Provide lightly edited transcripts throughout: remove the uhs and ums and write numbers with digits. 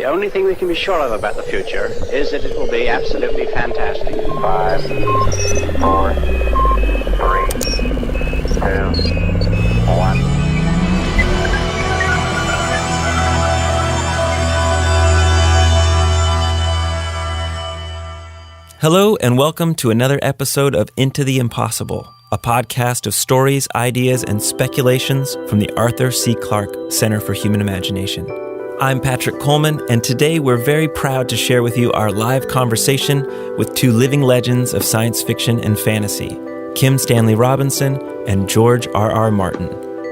only thing we can be sure of about the future is that it will be absolutely fantastic. 5, 4, 3, 2, 1. Hello and welcome to another episode of Into the Impossible, a podcast of stories, ideas, and speculations from the Arthur C. Clarke Center for Human Imagination. I'm Patrick Coleman, and today we're very proud to share with you our live conversation with two living legends of science fiction and fantasy, Kim Stanley Robinson and George R.R. Martin,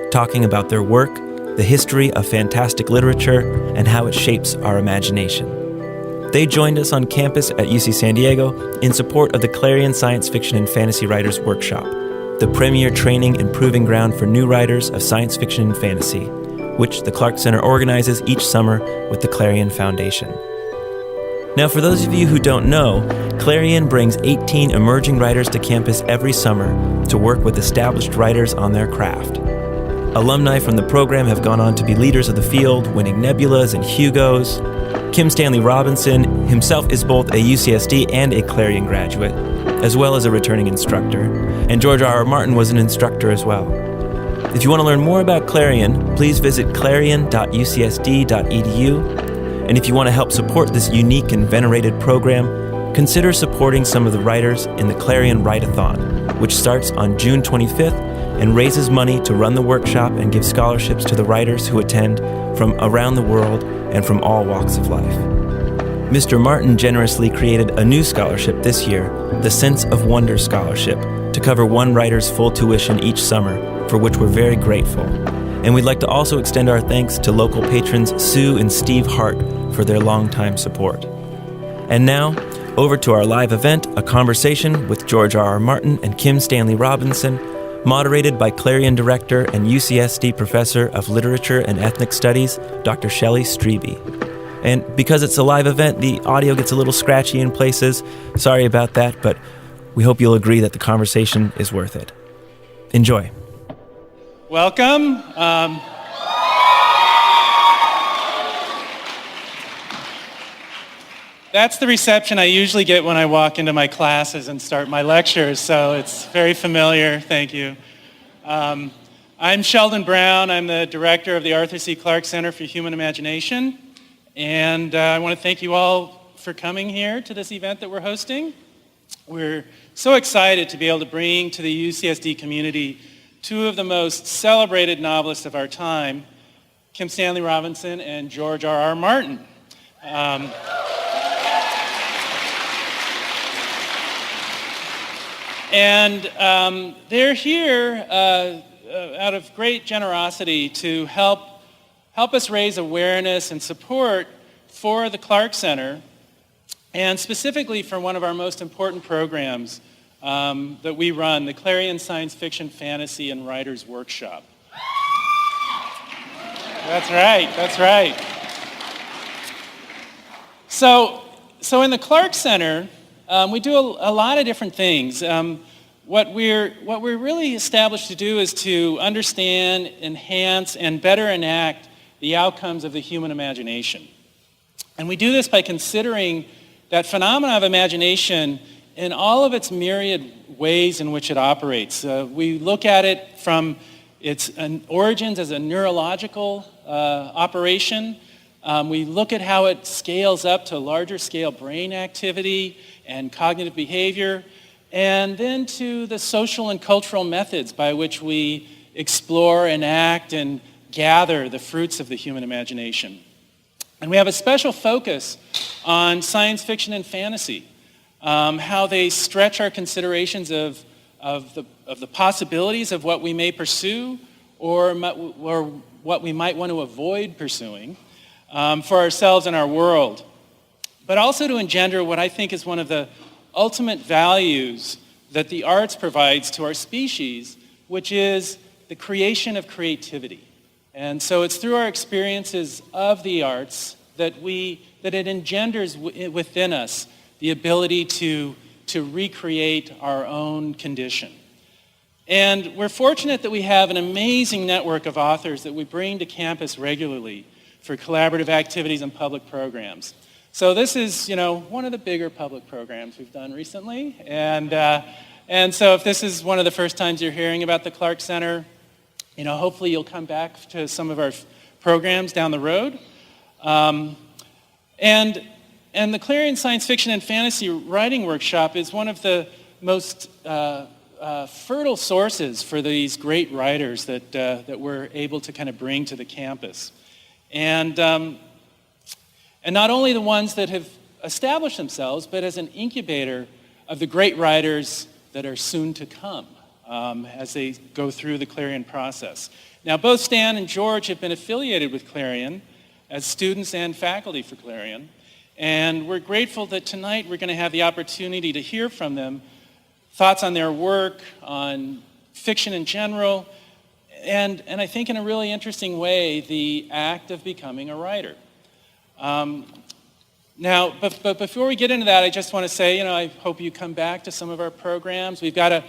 talking about their work, the history of fantastic literature, and how it shapes our imagination. They joined us on campus at UC San Diego in support of the Clarion Science Fiction and Fantasy Writers Workshop, the premier training and proving ground for new writers of science fiction and fantasy, which the Clarke Center organizes each summer with the Clarion Foundation. Now, for those of you who don't know, Clarion brings 18 emerging writers to campus every summer to work with established writers on their craft. Alumni from the program have gone on to be leaders of the field, winning Nebulas and Hugos. Kim Stanley Robinson himself is both a UCSD and a Clarion graduate, as well as a returning instructor, and George R.R. Martin was an instructor as well. If you want to learn more about Clarion, please visit clarion.ucsd.edu, and if you want to help support this unique and venerated program, consider supporting some of the writers in the Clarion Write-a-thon, which starts on June 25th and raises money to run the workshop and give scholarships to the writers who attend from around the world and from all walks of life. Mr. Martin generously created a new scholarship this year, the Sense of Wonder Scholarship, to cover one writer's full tuition each summer, for which we're very grateful. And we'd like to also extend our thanks to local patrons Sue and Steve Hart for their longtime support. And now, over to our live event, a conversation with George R.R. Martin and Kim Stanley Robinson, moderated by Clarion Director and UCSD Professor of Literature and Ethnic Studies, Dr. Shelley Strebe. And because it's a live event, the audio gets a little scratchy in places. Sorry about that, but we hope you'll agree that the conversation is worth it. Enjoy. Welcome. That's the reception I usually get when I walk into my classes and start my lectures, so it's very familiar. Thank you. I'm Sheldon Brown. I'm the director of the Arthur C. Clarke Center for Human Imagination, and I want to thank you all for coming here to this event that we're hosting. We're so excited to be able to bring to the UCSD community two of the most celebrated novelists of our time, Kim Stanley Robinson and George R.R. Martin. And they're here out of great generosity to help us raise awareness and support for the Clarke Center, and specifically for one of our most important programs that we run, the Clarion Science Fiction, Fantasy, and Writers Workshop. That's right. So in the Clarke Center, we do a lot of different things. What we're really established to do is to understand, enhance, and better enact the outcomes of the human imagination. And we do this by considering that phenomena of imagination in all of its myriad ways in which it operates. We look at it from its origins as a neurological operation. We look at how it scales up to larger scale brain activity and cognitive behavior, and then to the social and cultural methods by which we explore, enact, and gather the fruits of the human imagination. And we have a special focus on science fiction and fantasy, how they stretch our considerations of the possibilities of what we may pursue or what we might want to avoid pursuing for ourselves and our world, but also to engender what I think is one of the ultimate values that the arts provides to our species, which is the creation of creativity. And so it's through our experiences of the arts that it engenders within us the ability to recreate our own condition. And we're fortunate that we have an amazing network of authors that we bring to campus regularly for collaborative activities and public programs. So this is, one of the bigger public programs we've done recently. And so if this is one of the first times you're hearing about the Clarke Center, hopefully you'll come back to some of our programs down the road. And the Clarion Science Fiction and Fantasy Writing Workshop is one of the most fertile sources for these great writers that we're able to kind of bring to the campus. And not only the ones that have established themselves, but as an incubator of the great writers that are soon to come as they go through the Clarion process. Now, both Stan and George have been affiliated with Clarion as students and faculty for Clarion. And we're grateful that tonight we're going to have the opportunity to hear from them, thoughts on their work, on fiction in general, and I think in a really interesting way, the act of becoming a writer. Now, but before we get into that, I just want to say, I hope you come back to some of our programs. We've got a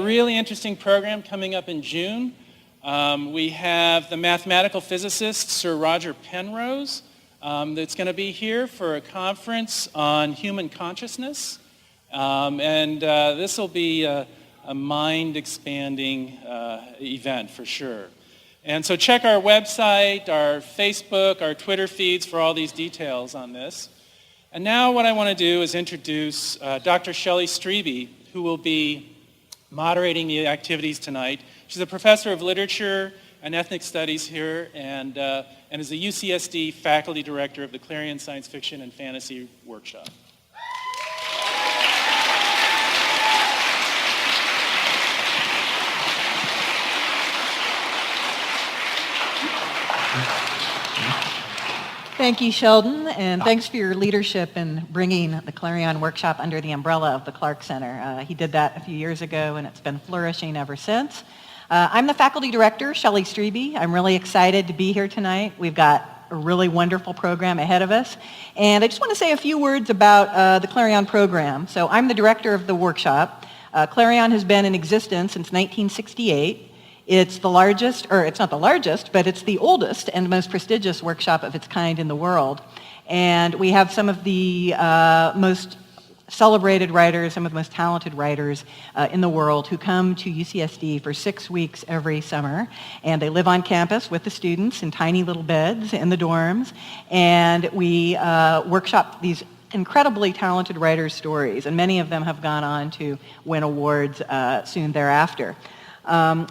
really interesting program coming up in June. We have the mathematical physicist, Sir Roger Penrose, that's going to be here for a conference on human consciousness. And this will be a mind-expanding event for sure. And so check our website, our Facebook, our Twitter feeds for all these details on this. And now what I want to do is introduce Dr. Shelley Strebe, who will be moderating the activities tonight. She's a professor of literature and ethnic studies here and is the UCSD faculty director of the Clarion Science Fiction and Fantasy Workshop. Thank you, Sheldon, and thanks for your leadership in bringing the Clarion Workshop under the umbrella of the Clarke Center. He did that a few years ago, and it's been flourishing ever since. I'm the faculty director, Shelley Strebe. I'm really excited to be here tonight. We've got a really wonderful program ahead of us, and I just want to say a few words about the Clarion program. So I'm the director of the workshop. Clarion has been in existence since 1968. It's the largest, or it's not the largest, but it's the oldest and most prestigious workshop of its kind in the world. And we have some of the most celebrated writers, some of the most talented writers in the world who come to UCSD for 6 weeks every summer. And they live on campus with the students in tiny little beds in the dorms. And we workshop these incredibly talented writers' stories. And many of them have gone on to win awards soon thereafter.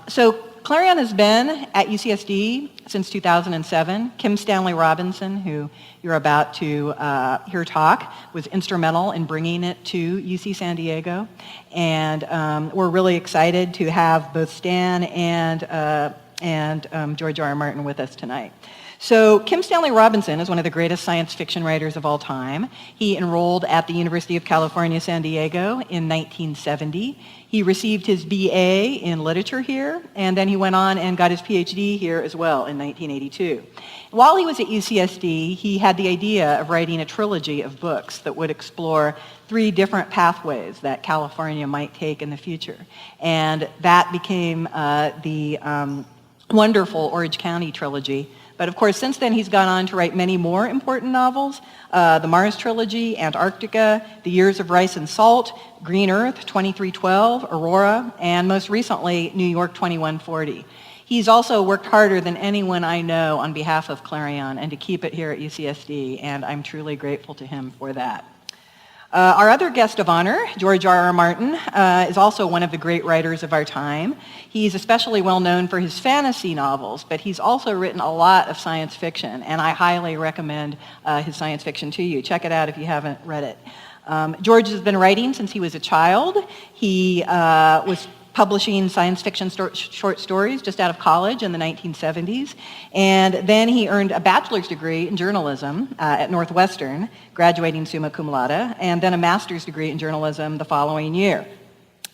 So Clarion has been at UCSD since 2007. Kim Stanley Robinson, who you're about to hear talk, was instrumental in bringing it to UC San Diego. And we're really excited to have both Stan and George R. R. Martin with us tonight. So Kim Stanley Robinson is one of the greatest science fiction writers of all time. He enrolled at the University of California, San Diego in 1970. He received his BA in literature here, and then he went on and got his PhD here as well in 1982. While he was at UCSD, he had the idea of writing a trilogy of books that would explore 3 different pathways that California might take in the future. And that became the wonderful Orange County trilogy. But of course, since then, he's gone on to write many more important novels, the Mars trilogy, Antarctica, The Years of Rice and Salt, Green Earth, 2312, Aurora, and most recently, New York 2140. He's also worked harder than anyone I know on behalf of Clarion and to keep it here at UCSD, and I'm truly grateful to him for that. Our other guest of honor, George R. R. Martin, is also one of the great writers of our time. He's especially well known for his fantasy novels, but he's also written a lot of science fiction, and I highly recommend his science fiction to you. Check it out if you haven't read it. George has been writing since he was a child. He was publishing science fiction short stories just out of college in the 1970s. And then he earned a bachelor's degree in journalism at Northwestern, graduating summa cum laude, and then a master's degree in journalism the following year.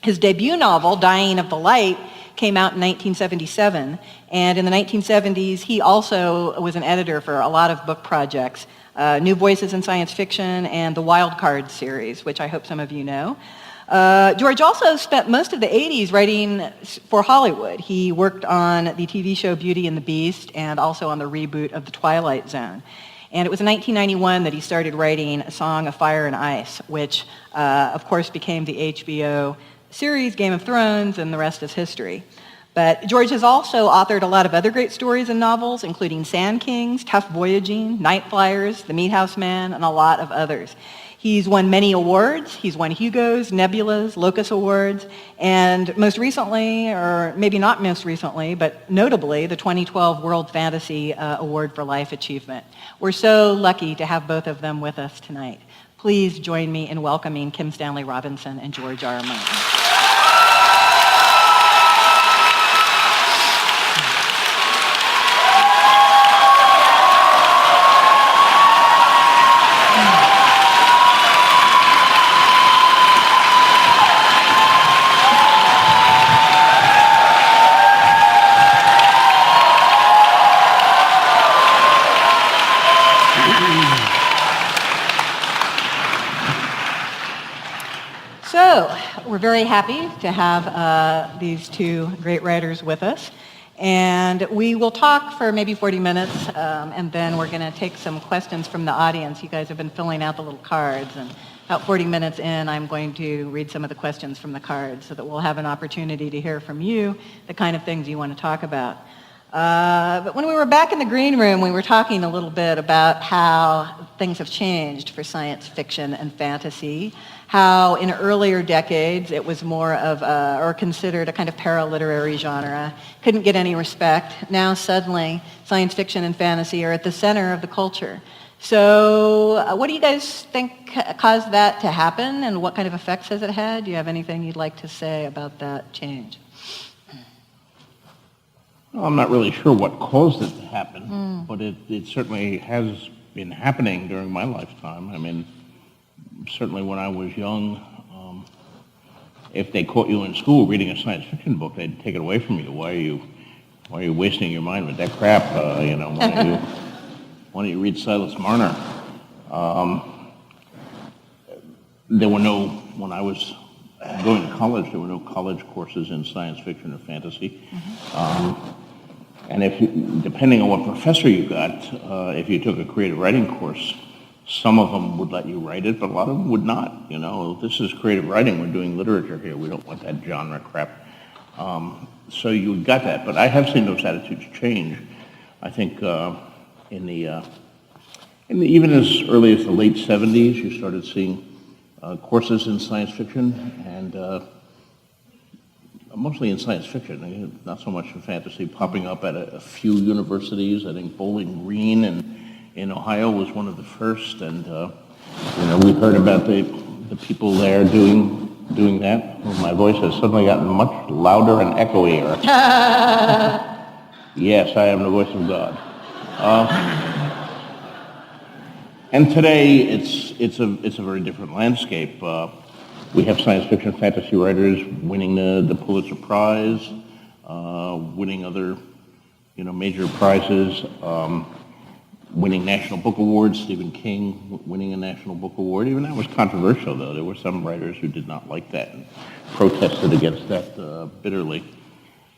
His debut novel, Dying of the Light, came out in 1977. And in the 1970s, he also was an editor for a lot of book projects, New Voices in Science Fiction and the Wild Card series, which I hope some of you know. George also spent most of the 80s writing for Hollywood. He worked on the TV show Beauty and the Beast and also on the reboot of The Twilight Zone. And it was in 1991 that he started writing A Song of Fire and Ice, which, of course, became the HBO series Game of Thrones, and the rest is history. But George has also authored a lot of other great stories and novels, including Sand Kings, Tough Voyaging, Night Flyers, The Meat House Man, and a lot of others. He's won many awards. He's won Hugos, Nebulas, Locus Awards, and most recently, or maybe not most recently, but notably, the 2012 World Fantasy Award for Life Achievement. We're so lucky to have both of them with us tonight. Please join me in welcoming Kim Stanley Robinson and George R. Martin. So, we're very happy to have these two great writers with us. And we will talk for maybe 40 minutes, and then we're going to take some questions from the audience. You guys have been filling out the little cards, and about 40 minutes in, I'm going to read some of the questions from the cards so that we'll have an opportunity to hear from you the kind of things you want to talk about. But when we were back in the green room, we were talking a little bit about how things have changed for science fiction and fantasy, how in earlier decades it was more of or considered a kind of paraliterary genre, couldn't get any respect. Now suddenly science fiction and fantasy are at the center of the culture. So what do you guys think caused that to happen, and what kind of effects has it had? Do you have anything you'd like to say about that change? Well, I'm not really sure what caused it to happen, but it certainly has been happening during my lifetime. I mean, certainly when I was young, if they caught you in school reading a science fiction book, they'd take it away from you. Why are you wasting your mind with that crap? Why don't you read Silas Marner? There were no, when I was going to college, there were no college courses in science fiction or fantasy. And depending on what professor you got, if you took a creative writing course, some of them would let you write it, but a lot of them would not. This is creative writing. We're doing literature here. We don't want that genre crap. So you got that. But I have seen those attitudes change. I think even as early as the late 70s, you started seeing courses in science fiction, and mostly in science fiction, not so much in fantasy, popping up at a few universities. I think Bowling Green in Ohio was one of the first, and we heard about the people there doing that. Well, my voice has suddenly gotten much louder and echoier. Yes, I am the voice of God. And today, it's a very different landscape. We have science fiction fantasy writers winning the Pulitzer Prize, winning other, major prizes, winning National Book Awards. Stephen King winning a National Book Award. Even that was controversial, though. There were some writers who did not like that and protested against that bitterly.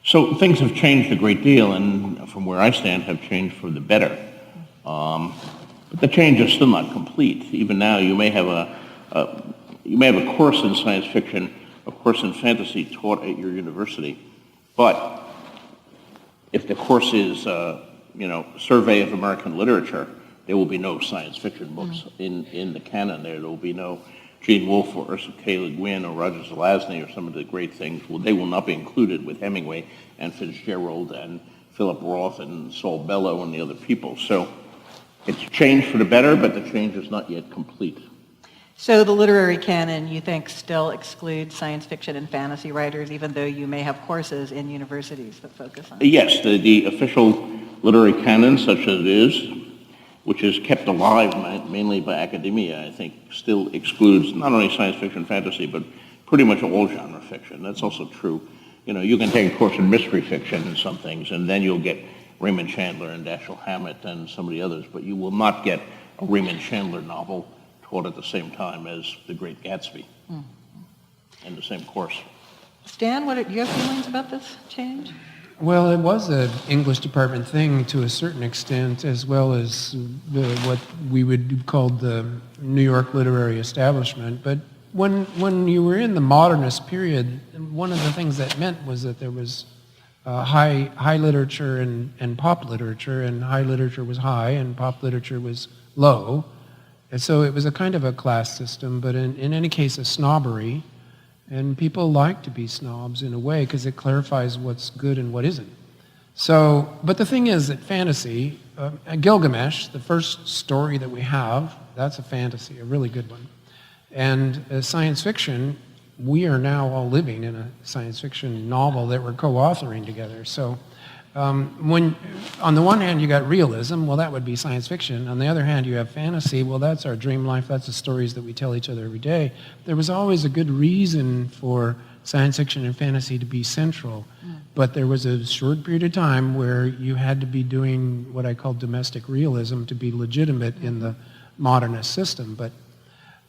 So things have changed a great deal, and from where I stand, have changed for the better. But the change is still not complete. Even now, you may have a course in science fiction, a course in fantasy taught at your university, but if the course is, Survey of American Literature, there will be no science fiction books in the canon there. There will be no Gene Wolfe or Ursula K. Le Guin or Roger Zelazny or some of the great things. Well, they will not be included with Hemingway and Fitzgerald and Philip Roth and Saul Bellow and the other people. So it's changed for the better, but the change is not yet complete. So the literary canon, you think, still excludes science fiction and fantasy writers, even though you may have courses in universities that focus on it? Yes, the official literary canon, such as it is, which is kept alive mainly by academia, I think still excludes not only science fiction, fantasy, but pretty much all genre fiction. That's also true. You can take a course in mystery fiction and some things, and then you'll get Raymond Chandler and Dashiell Hammett and some of the others, but you will not get a Raymond Chandler novel taught at the same time as The Great Gatsby. in the same course. Stan, do you have feelings about this change? Well, it was an English department thing to a certain extent, as well as what we would call the New York literary establishment. But when you were in the modernist period, one of the things that meant was that there was high literature and pop literature, and high literature was high and pop literature was low. And so it was a kind of a class system, but in any case a snobbery. And people like to be snobs in a way because it clarifies what's good and what isn't. So, but the thing is that fantasy, Gilgamesh, the first story that we have, that's a fantasy, a really good one. And science fiction, we are now all living in a science fiction novel that we're co-authoring together. So when, on the one hand, you got realism, well, that would be science fiction. On the other hand, you have fantasy, well, that's our dream life, that's the stories that we tell each other every day. There was always a good reason for science fiction and fantasy to be central, but there was a short period of time where you had to be doing what I call domestic realism to be legitimate in the modernist system. But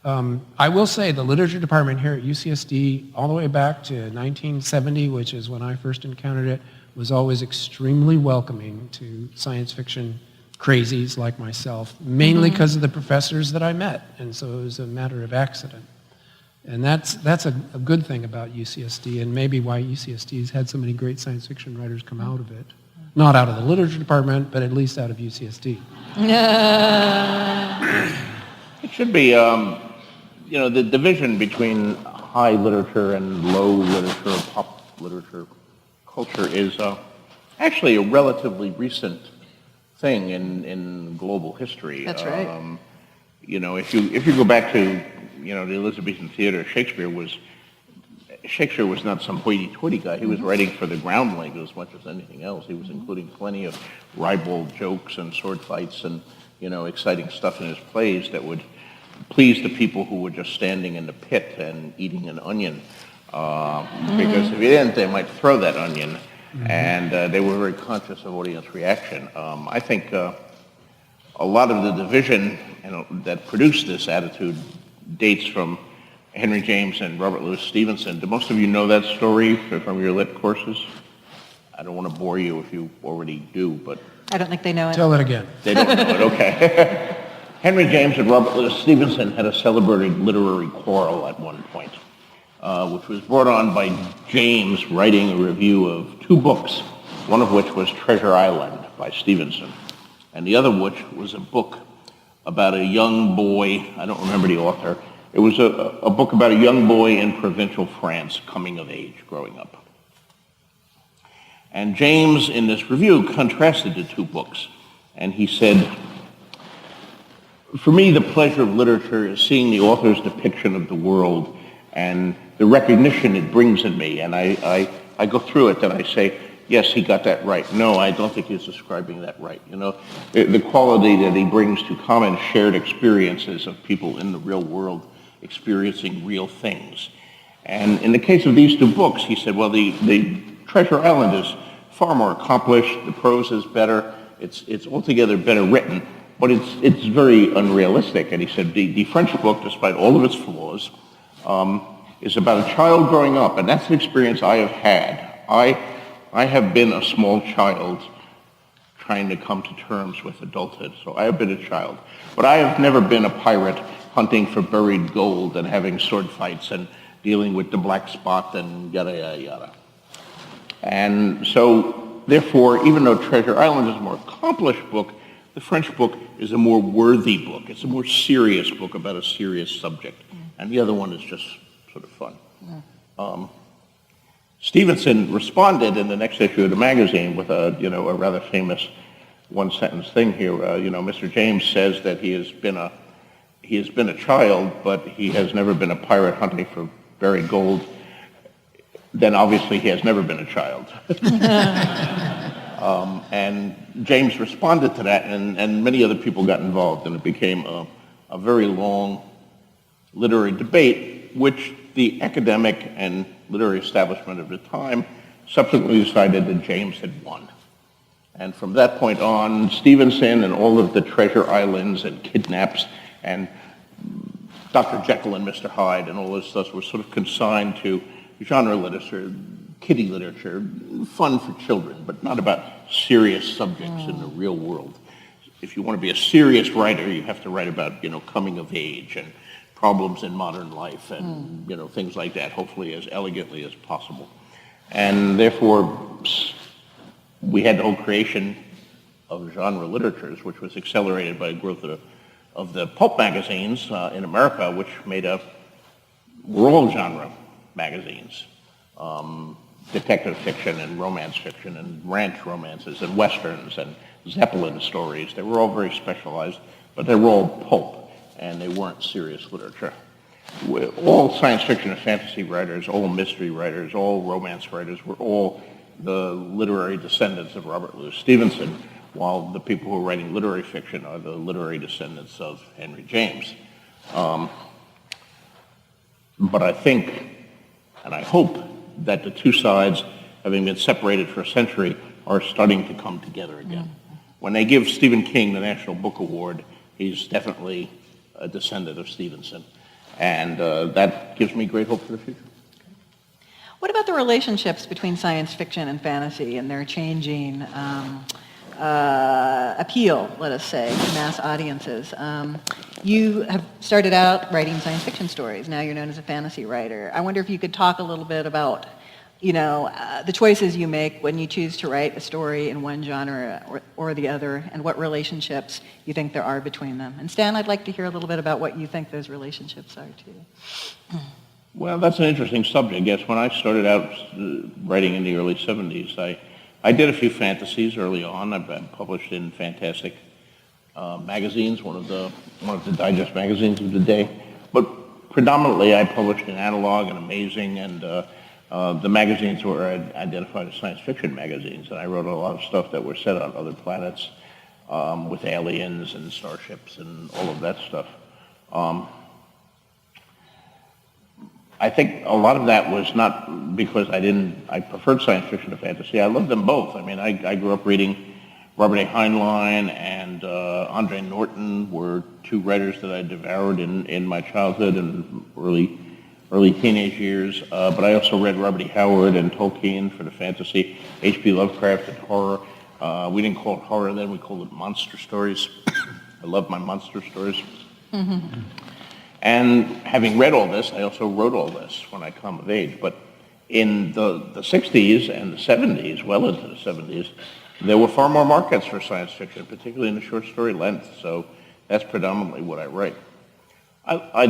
I will say the literature department here at UCSD, all the way back to 1970, which is when I first encountered it, was always extremely welcoming to science fiction crazies like myself, mainly because of the professors that I met, and so it was a matter of accident. And that's a good thing about UCSD, and maybe why UCSD has had so many great science fiction writers come out of it. Not out of the literature department, but at least out of UCSD. It should be, the division between high literature and low literature, pop literature, culture is actually a relatively recent thing in global history. That's right. If you go back to the Elizabethan theater, Shakespeare was not some hoity-toity guy. He was writing for the groundling as much as anything else. He was including plenty of ribald jokes and sword fights and exciting stuff in his plays that would please the people who were just standing in the pit and eating an onion. Because if you didn't, they might throw that onion, and they were very conscious of audience reaction. I think a lot of the division that produced this attitude dates from Henry James and Robert Louis Stevenson. Do most of you know that story from your lit courses? I don't want to bore you if you already do, but... I don't think they know it. Tell it again. They don't know it, okay. Henry James and Robert Louis Stevenson had a celebrated literary quarrel at one point, which was brought on by James writing a review of two books, one of which was Treasure Island by Stevenson, and the other which was a book about a young boy, I don't remember the author, it was a book about a young boy in provincial France coming of age, growing up. And James, in this review, contrasted the two books, and he said, "For me, the pleasure of literature is seeing the author's depiction of the world and the recognition it brings in me. And I go through it and I say, yes, he got that right. No, I don't think he's describing that right. The quality that he brings to common shared experiences of people in the real world experiencing real things. And in the case of these two books, he said, well, the Treasure Island is far more accomplished. The prose is better. It's altogether better written. But it's very unrealistic." And he said the French book, despite all of its flaws, is about a child growing up, and that's an experience I have had. I have been a small child trying to come to terms with adulthood, so I have been a child. But I have never been a pirate hunting for buried gold and having sword fights and dealing with the black spot and yada, yada, yada. And so, therefore, even though Treasure Island is a more accomplished book, the French book is a more worthy book. It's a more serious book about a serious subject. And the other one is just sort of fun. Stevenson responded in the next issue of the magazine with a rather famous one-sentence thing here. Mr. James says that he has been a child, but he has never been a pirate hunting for buried gold. Then obviously he has never been a child. And James responded to that, and many other people got involved, and it became a very long literary debate, which the academic and literary establishment of the time subsequently decided that James had won. And from that point on, Stevenson and all of the Treasure Islands and kidnaps and Dr. Jekyll and Mr. Hyde and all this stuff was sort of consigned to genre literature, kiddie literature, fun for children, but not about serious subjects in the real world. If you want to be a serious writer, you have to write about, coming of age and problems in modern life and, things like that, hopefully as elegantly as possible. And therefore, we had the whole creation of genre literatures, which was accelerated by the growth of the pulp magazines in America, which made up all genre magazines. Detective fiction and romance fiction and ranch romances and westerns and Zeppelin stories. They were all very specialized, but they were all pulp, and they weren't serious literature. All science fiction and fantasy writers, all mystery writers, all romance writers were all the literary descendants of Robert Louis Stevenson, while the people who are writing literary fiction are the literary descendants of Henry James. But I think, and I hope, that the two sides, having been separated for a century, are starting to come together again. When they give Stephen King the National Book Award, he's definitely a descendant of Stevenson. And that gives me great hope for the future. What about the relationships between science fiction and fantasy and their changing appeal, let us say, to mass audiences? You have started out writing science fiction stories. Now you're known as a fantasy writer. I wonder if you could talk a little bit about, the choices you make when you choose to write a story in one genre or the other, and what relationships you think there are between them. And Stan, I'd like to hear a little bit about what you think those relationships are too. Well, that's an interesting subject. Yes, when I started out writing in the early 70s, I did a few fantasies early on. I've been published in Fantastic magazines, one of the digest magazines of the day. But predominantly, I published in Analog and Amazing, and the magazines were identified as science fiction magazines. And I wrote a lot of stuff that were set on other planets with aliens and starships and all of that stuff. I think a lot of that was not because I preferred science fiction to fantasy. I loved them both. I mean, I grew up reading Robert A. Heinlein and Andre Norton were two writers that I devoured in my childhood and early teenage years. But I also read Robert E. Howard and Tolkien for the fantasy, H.P. Lovecraft and horror. We didn't call it horror then, we called it monster stories. I love my monster stories. Mm-hmm. And having read all this, I also wrote all this when I come of age. But in the 60s and the 70s, well into the 70s, there were far more markets for science fiction, particularly in the short story length. So that's predominantly what I write. I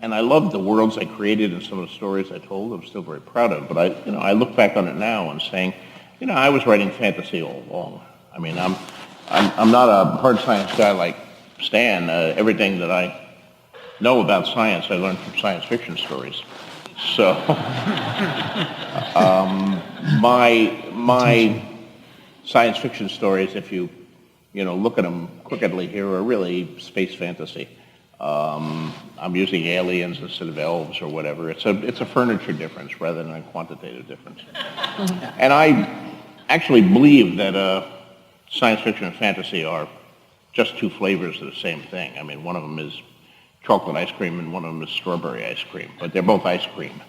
love the worlds I created and some of the stories I told. I'm still very proud of. But I look back on it now and saying, I was writing fantasy all along. I mean, I'm not a hard science guy like Stan. Everything that I know about science I learned from science fiction stories. So my science fiction stories, if you look at them crookedly here, are really space fantasy. I'm using aliens instead of elves or whatever. It's a furniture difference rather than a quantitative difference. And I actually believe that science fiction and fantasy are just two flavors of the same thing. I mean, one of them is chocolate ice cream and one of them is strawberry ice cream, but they're both ice cream,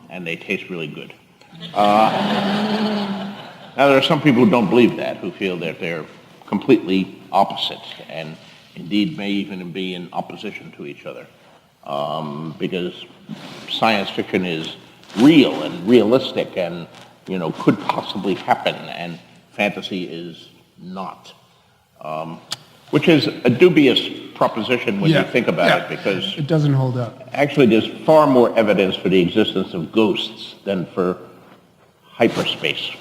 and they taste really good. Now, there are some people who don't believe that, who feel that they're completely opposite and indeed may even be in opposition to each other, because science fiction is real and realistic and, could possibly happen, and fantasy is not. Which is a dubious proposition when you think about it, because it doesn't hold up. Actually, there's far more evidence for the existence of ghosts than for hyperspace.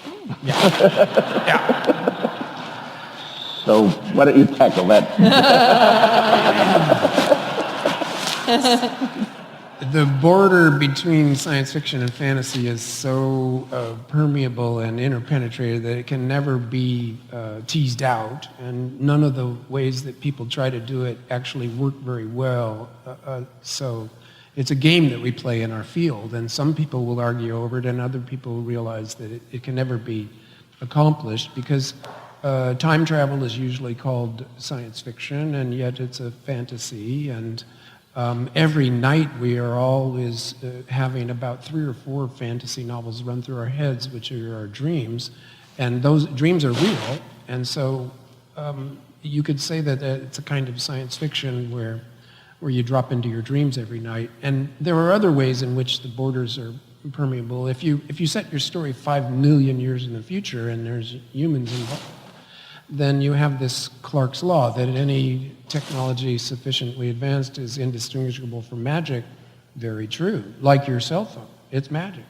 So why don't you tackle that? The border between science fiction and fantasy is so permeable and interpenetrated that it can never be teased out, and none of the ways that people try to do it actually work very well. So it's a game that we play in our field, and some people will argue over it, and other people realize that it can never be accomplished because time travel is usually called science fiction, and yet it's a fantasy, and Every night we are always having about 3 or 4 fantasy novels run through our heads, which are our dreams, and those dreams are real, and so you could say that it's a kind of science fiction where you drop into your dreams every night. And there are other ways in which the borders are permeable. If you set your story 5 million years in the future and there's humans involved, then you have this Clarke's law that any technology sufficiently advanced is indistinguishable from magic. Very true. Like your cell phone, it's magic.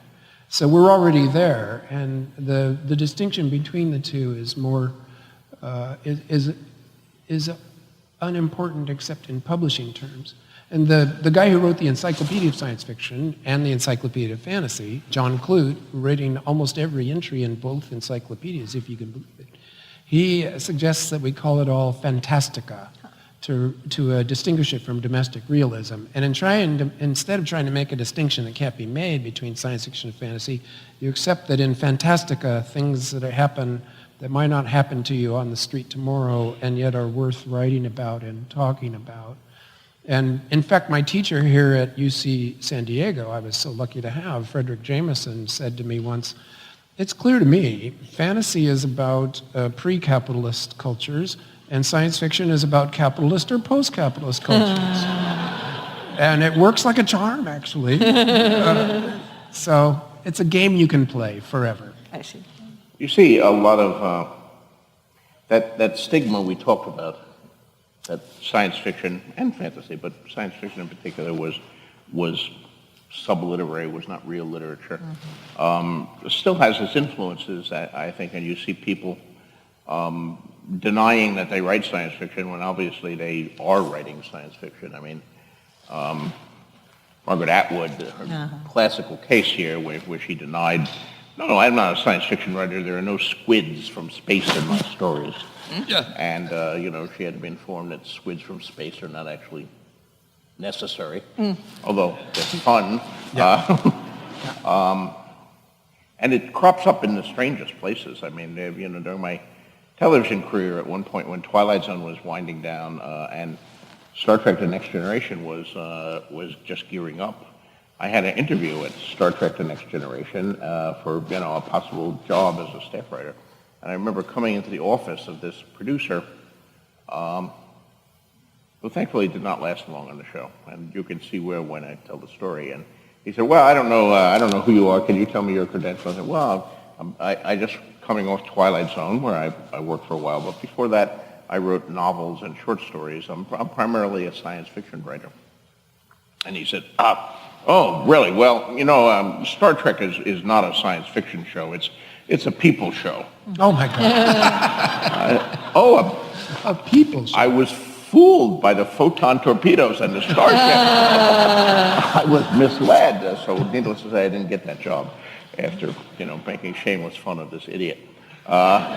So we're already there, and the distinction between the two is more is unimportant except in publishing terms. And the guy who wrote the Encyclopedia of Science Fiction and the Encyclopedia of Fantasy, John Clute, writing almost every entry in both encyclopedias, if you can believe it, he suggests that we call it all Fantastica to distinguish it from domestic realism. And instead of trying to make a distinction that can't be made between science fiction and fantasy, you accept that in Fantastica, things that happen that might not happen to you on the street tomorrow and yet are worth writing about and talking about. And in fact, my teacher here at UC San Diego, I was so lucky to have, Frederick Jameson, said to me once, "It's clear to me, fantasy is about pre-capitalist cultures, and science fiction is about capitalist or post-capitalist cultures." And it works like a charm, actually. So it's a game you can play forever. I see. You see a lot of that stigma we talked about, that science fiction and fantasy, but science fiction in particular was subliterary, was not real literature. Still has its influences, I think, and you see people denying that they write science fiction when obviously they are writing science fiction. I mean, Margaret Atwood, her classical case here where she denied, no, I'm not a science fiction writer. There are no squids from space in my stories. And, she had to be informed that squids from space are not actually necessary, although it's fun. And it crops up in the strangest places. I mean, during my television career, at one point when Twilight Zone was winding down and Star Trek: The Next Generation was just gearing up, I had an interview at Star Trek: The Next Generation for a possible job as a staff writer. And I remember coming into the office of this producer, who thankfully did not last long on the show, and you can see where when I tell the story. And he said, "Well, I don't know who you are. Can you tell me your credentials?" I said, "Well, I just coming off Twilight Zone, where I worked for a while, but before that, I wrote novels and short stories. I'm primarily a science fiction writer." And he said, "Oh, really? Well, Star Trek is not a science fiction show. It's a people show." Oh my God. A people show. I was fooled by the photon torpedoes and the starship. I was misled. So needless to say, I didn't get that job after, making shameless fun of this idiot. But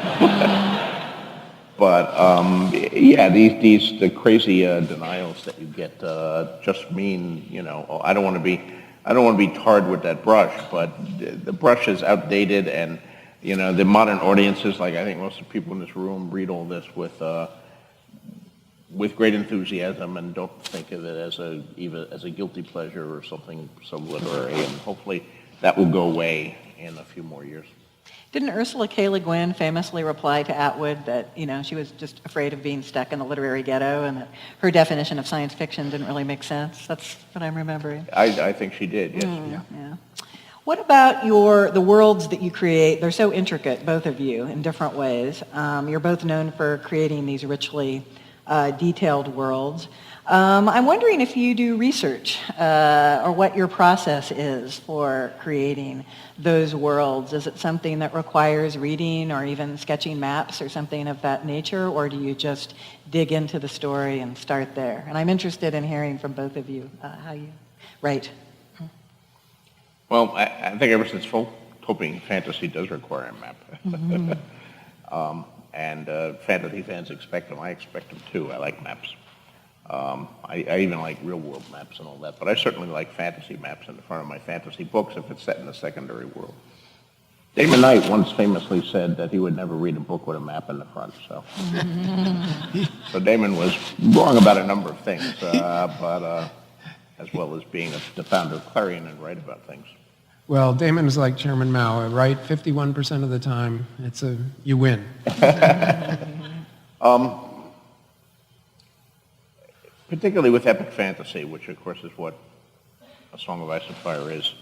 the crazy denials that you get just mean, I don't want to be tarred with that brush, but the brush is outdated, and the modern audiences, like I think most of the people in this room, read all this with great enthusiasm and don't think of it even as a guilty pleasure or something subliterary, and hopefully that will go away in a few more years. Didn't Ursula K. Le Guin famously reply to Atwood that, she was just afraid of being stuck in the literary ghetto and that her definition of science fiction didn't really make sense? That's what I'm remembering. I think she did, yes. Yeah. What about the worlds that you create? They're so intricate, both of you, in different ways. You're both known for creating these richly detailed worlds. I'm wondering if you do research or what your process is for creating those worlds. Is it something that requires reading or even sketching maps or something of that nature, or do you just dig into the story and start there? And I'm interested in hearing from both of you how you write. Well, I think ever since folk-toping fantasy does require a map. And fantasy fans expect them. I expect them too. I like maps. I even like real-world maps and all that, but I certainly like fantasy maps in the front of my fantasy books if it's set in a secondary world. Damon Knight once famously said that he would never read a book with a map in the front, so Damon was wrong about a number of things, but as well as being the founder of Clarion and write about things. Well, Damon is like Chairman Mao, right? 51% of the time, you win. Particularly with epic fantasy, which of course is what A Song of Ice and Fire is,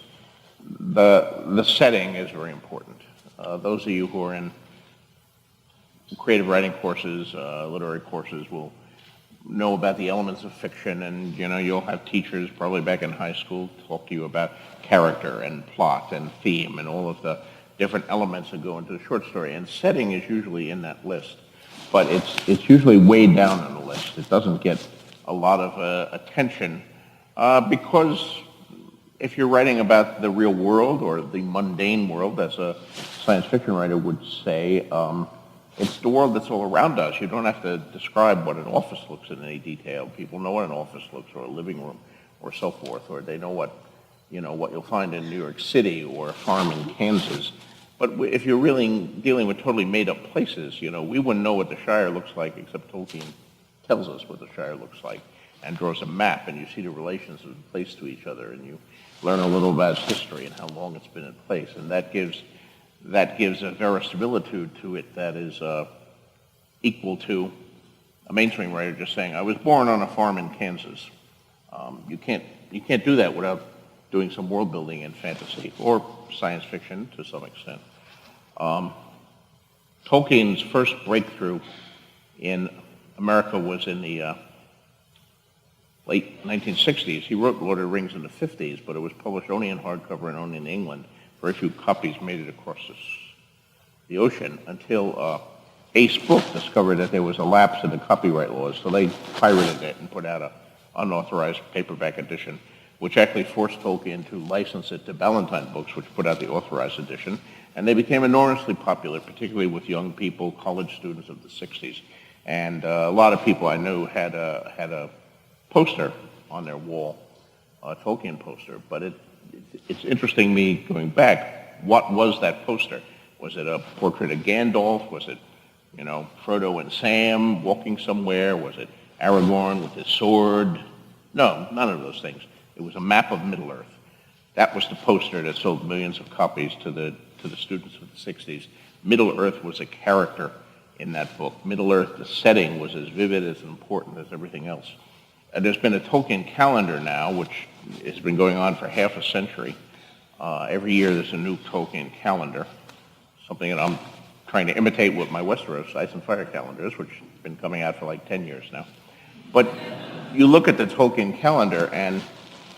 the setting is very important. Those of you who are in creative writing courses, literary courses, will know about the elements of fiction, and you'll have teachers probably back in high school talk to you about character and plot and theme and all of the different elements that go into the short story. And setting is usually in that list, but it's usually way down on the list. It doesn't get a lot of attention because if you're writing about the real world or the mundane world, as a science fiction writer would say, it's the world that's all around us. You don't have to describe what an office looks in any detail. People know what an office looks, or a living room, or so forth, or they know what you'll find in New York City or a farm in Kansas. But if you're really dealing with totally made-up places, we wouldn't know what the Shire looks like, except Tolkien tells us what the Shire looks like and draws a map, and you see the relations of the place to each other, and you learn a little about its history and how long it's been in place, and that gives a verisimilitude to it that is equal to a mainstream writer just saying, "I was born on a farm in Kansas." You can't do that without doing some world building in fantasy or science fiction to some extent. Tolkien's first breakthrough in America was in the late 1960s. He wrote Lord of the Rings in the 50s, but it was published only in hardcover and only in England. Very few copies made it across the ocean until Ace Book discovered that there was a lapse in the copyright laws, so they pirated it and put out an unauthorized paperback edition, which actually forced Tolkien to license it to Ballantine Books, which put out the authorized edition, and they became enormously popular, particularly with young people, college students of the 60s. And a lot of people I knew had a poster on their wall, a Tolkien poster, but it's interesting me going back, what was that poster? Was it a portrait of Gandalf? Was it, Frodo and Sam walking somewhere? Was it Aragorn with his sword? No, none of those things. It was a map of Middle-earth. That was the poster that sold millions of copies to the students of the 60s. Middle-earth was a character in that book. Middle-earth, the setting, was as vivid, as important as everything else. There's been a Tolkien calendar now, which has been going on for half a century. Every year there's a new Tolkien calendar, something that I'm trying to imitate what my Westeros Ice and Fire calendar is, which has been coming out for like 10 years now. But you look at the Tolkien calendar, and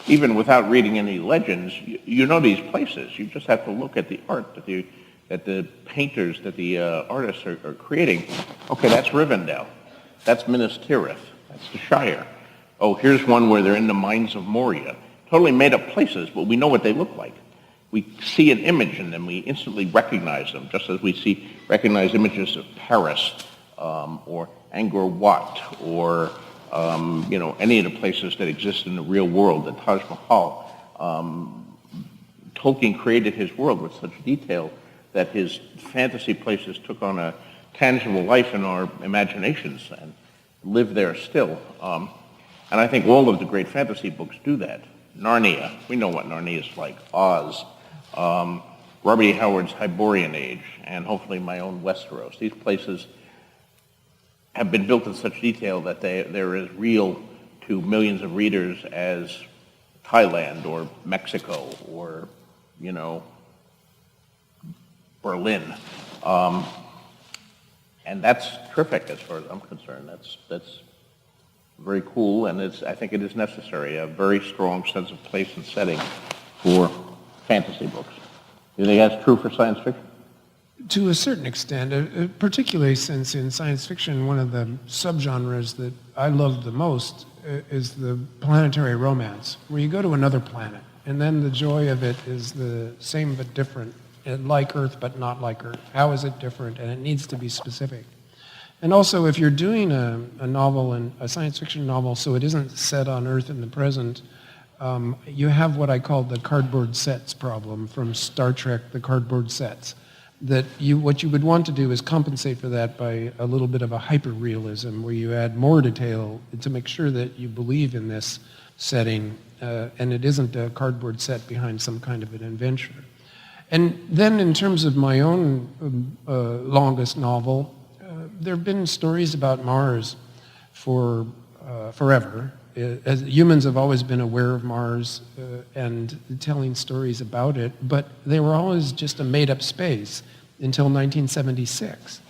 even without reading any legends, you know these places. You just have to look at the art that the painters, that the artists are creating. Okay, that's Rivendell. That's Minas Tirith. That's the Shire. Oh, here's one where they're in the mines of Moria. Totally made up places, but we know what they look like. We see an image in them. We instantly recognize them, just as we recognize images of Paris or Angkor Wat or any of the places that exist in the real world, the Taj Mahal. Tolkien created his world with such detail that his fantasy places took on a tangible life in our imaginations and live there still. And I think all of the great fantasy books do that. Narnia, we know what Narnia is like. Oz, Robert E. Howard's Hyborian Age, and hopefully my own Westeros. These places have been built in such detail that they're as real to millions of readers as Thailand or Mexico or, Berlin. And that's terrific as far as I'm concerned. That's very cool, and I think it is necessary, a very strong sense of place and setting for fantasy books. Do you think that's true for science fiction? To a certain extent, particularly since in science fiction, one of the subgenres that I love the most is the planetary romance, where you go to another planet, and then the joy of it is the same but different, like Earth but not like Earth. How is it different? And it needs to be specific. And also, if you're doing a novel, and a science fiction novel, so it isn't set on Earth in the present, you have what I call the cardboard sets problem from Star Trek, the cardboard sets. That what you would want to do is compensate for that by a little bit of a hyper-realism, where you add more detail to make sure that you believe in this setting and it isn't a cardboard set behind some kind of an adventure. And then in terms of my own longest novel, there have been stories about Mars for forever. As humans have always been aware of Mars and telling stories about it, but they were always just a made-up space until 1976.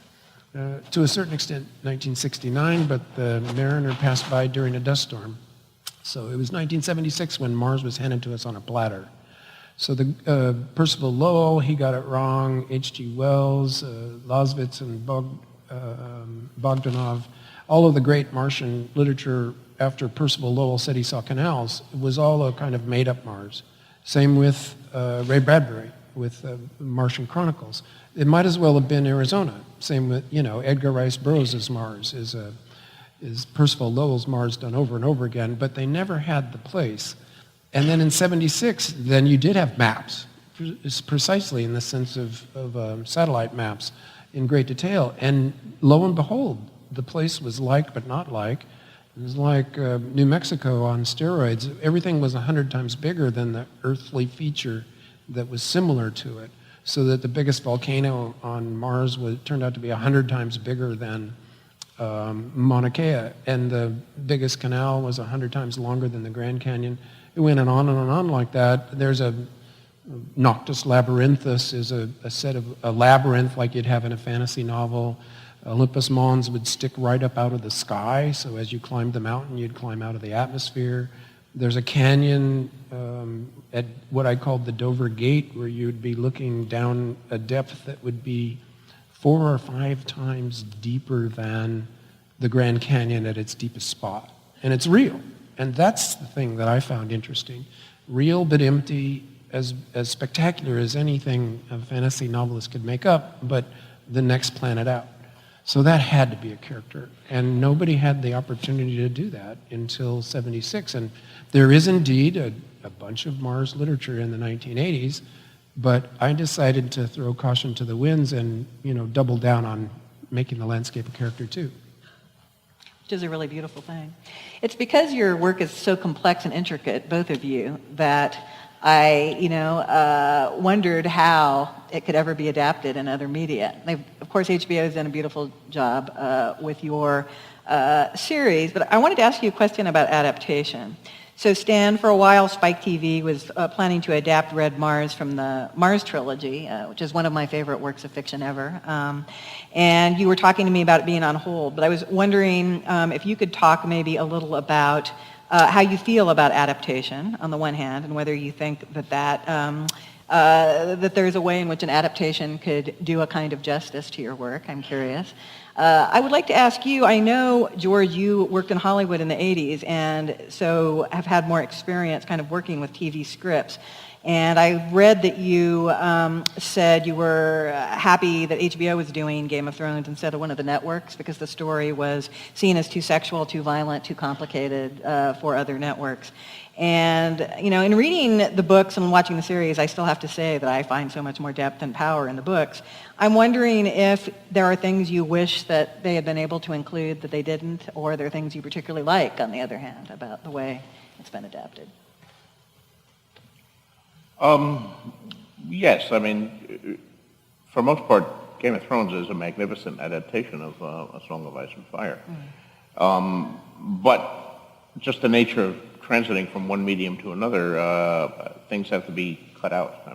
To a certain extent, 1969, but the Mariner passed by during a dust storm. So it was 1976 when Mars was handed to us on a platter. So the Percival Lowell, he got it wrong. H.G. Wells, Clausewitz, and Bogdanov, all of the great Martian literature after Percival Lowell said he saw canals, it was all a kind of made-up Mars. Same with Ray Bradbury with Martian Chronicles. It might as well have been Arizona. Same with, Edgar Rice Burroughs' Mars is Percival Lowell's Mars done over and over again, but they never had the place. And then in 76, then you did have maps, precisely in the sense of satellite maps in great detail. And lo and behold, the place was like but not like. It was like New Mexico on steroids. Everything was 100 times bigger than the earthly feature that was similar to it. So that the biggest volcano on Mars turned out to be 100 times bigger than Mauna Kea. And the biggest canal was 100 times longer than the Grand Canyon. It went on and on like that. There's a Noctis Labyrinthus is a set of a labyrinth like you'd have in a fantasy novel. Olympus Mons would stick right up out of the sky, so as you climbed the mountain, you'd climb out of the atmosphere. There's a canyon at what I called the Dover Gate, where you'd be looking down a depth that would be 4 or 5 times deeper than the Grand Canyon at its deepest spot. And it's real. And that's the thing that I found interesting. Real but empty, as spectacular as anything a fantasy novelist could make up, but the next planet out. So that had to be a character. And nobody had the opportunity to do that until 76. And there is indeed a bunch of Mars literature in the 1980s, but I decided to throw caution to the winds and, double down on making the landscape a character too. Which is a really beautiful thing. It's because your work is so complex and intricate, both of you, that I, wondered how it could ever be adapted in other media. Of course, HBO has done a beautiful job with your series, but I wanted to ask you a question about adaptation. So Stan, for a while, Spike TV was planning to adapt Red Mars from the Mars trilogy, which is one of my favorite works of fiction ever. And you were talking to me about it being on hold, but I was wondering if you could talk maybe a little about how you feel about adaptation on the one hand, and whether you think that there's a way in which an adaptation could do a kind of justice to your work. I'm curious. I would like to ask you, I know, George, you worked in Hollywood in the 80s, and so have had more experience kind of working with TV scripts. And I read that you said you were happy that HBO was doing Game of Thrones instead of one of the networks because the story was seen as too sexual, too violent, too complicated for other networks. And, in reading the books and watching the series, I still have to say that I find so much more depth and power in the books. I'm wondering if there are things you wish that they had been able to include that they didn't, or there are things you particularly like, on the other hand, about the way it's been adapted. Yes, for most part, Game of Thrones is a magnificent adaptation of A Song of Ice and Fire. But just the nature of transiting from one medium to another, things have to be cut out.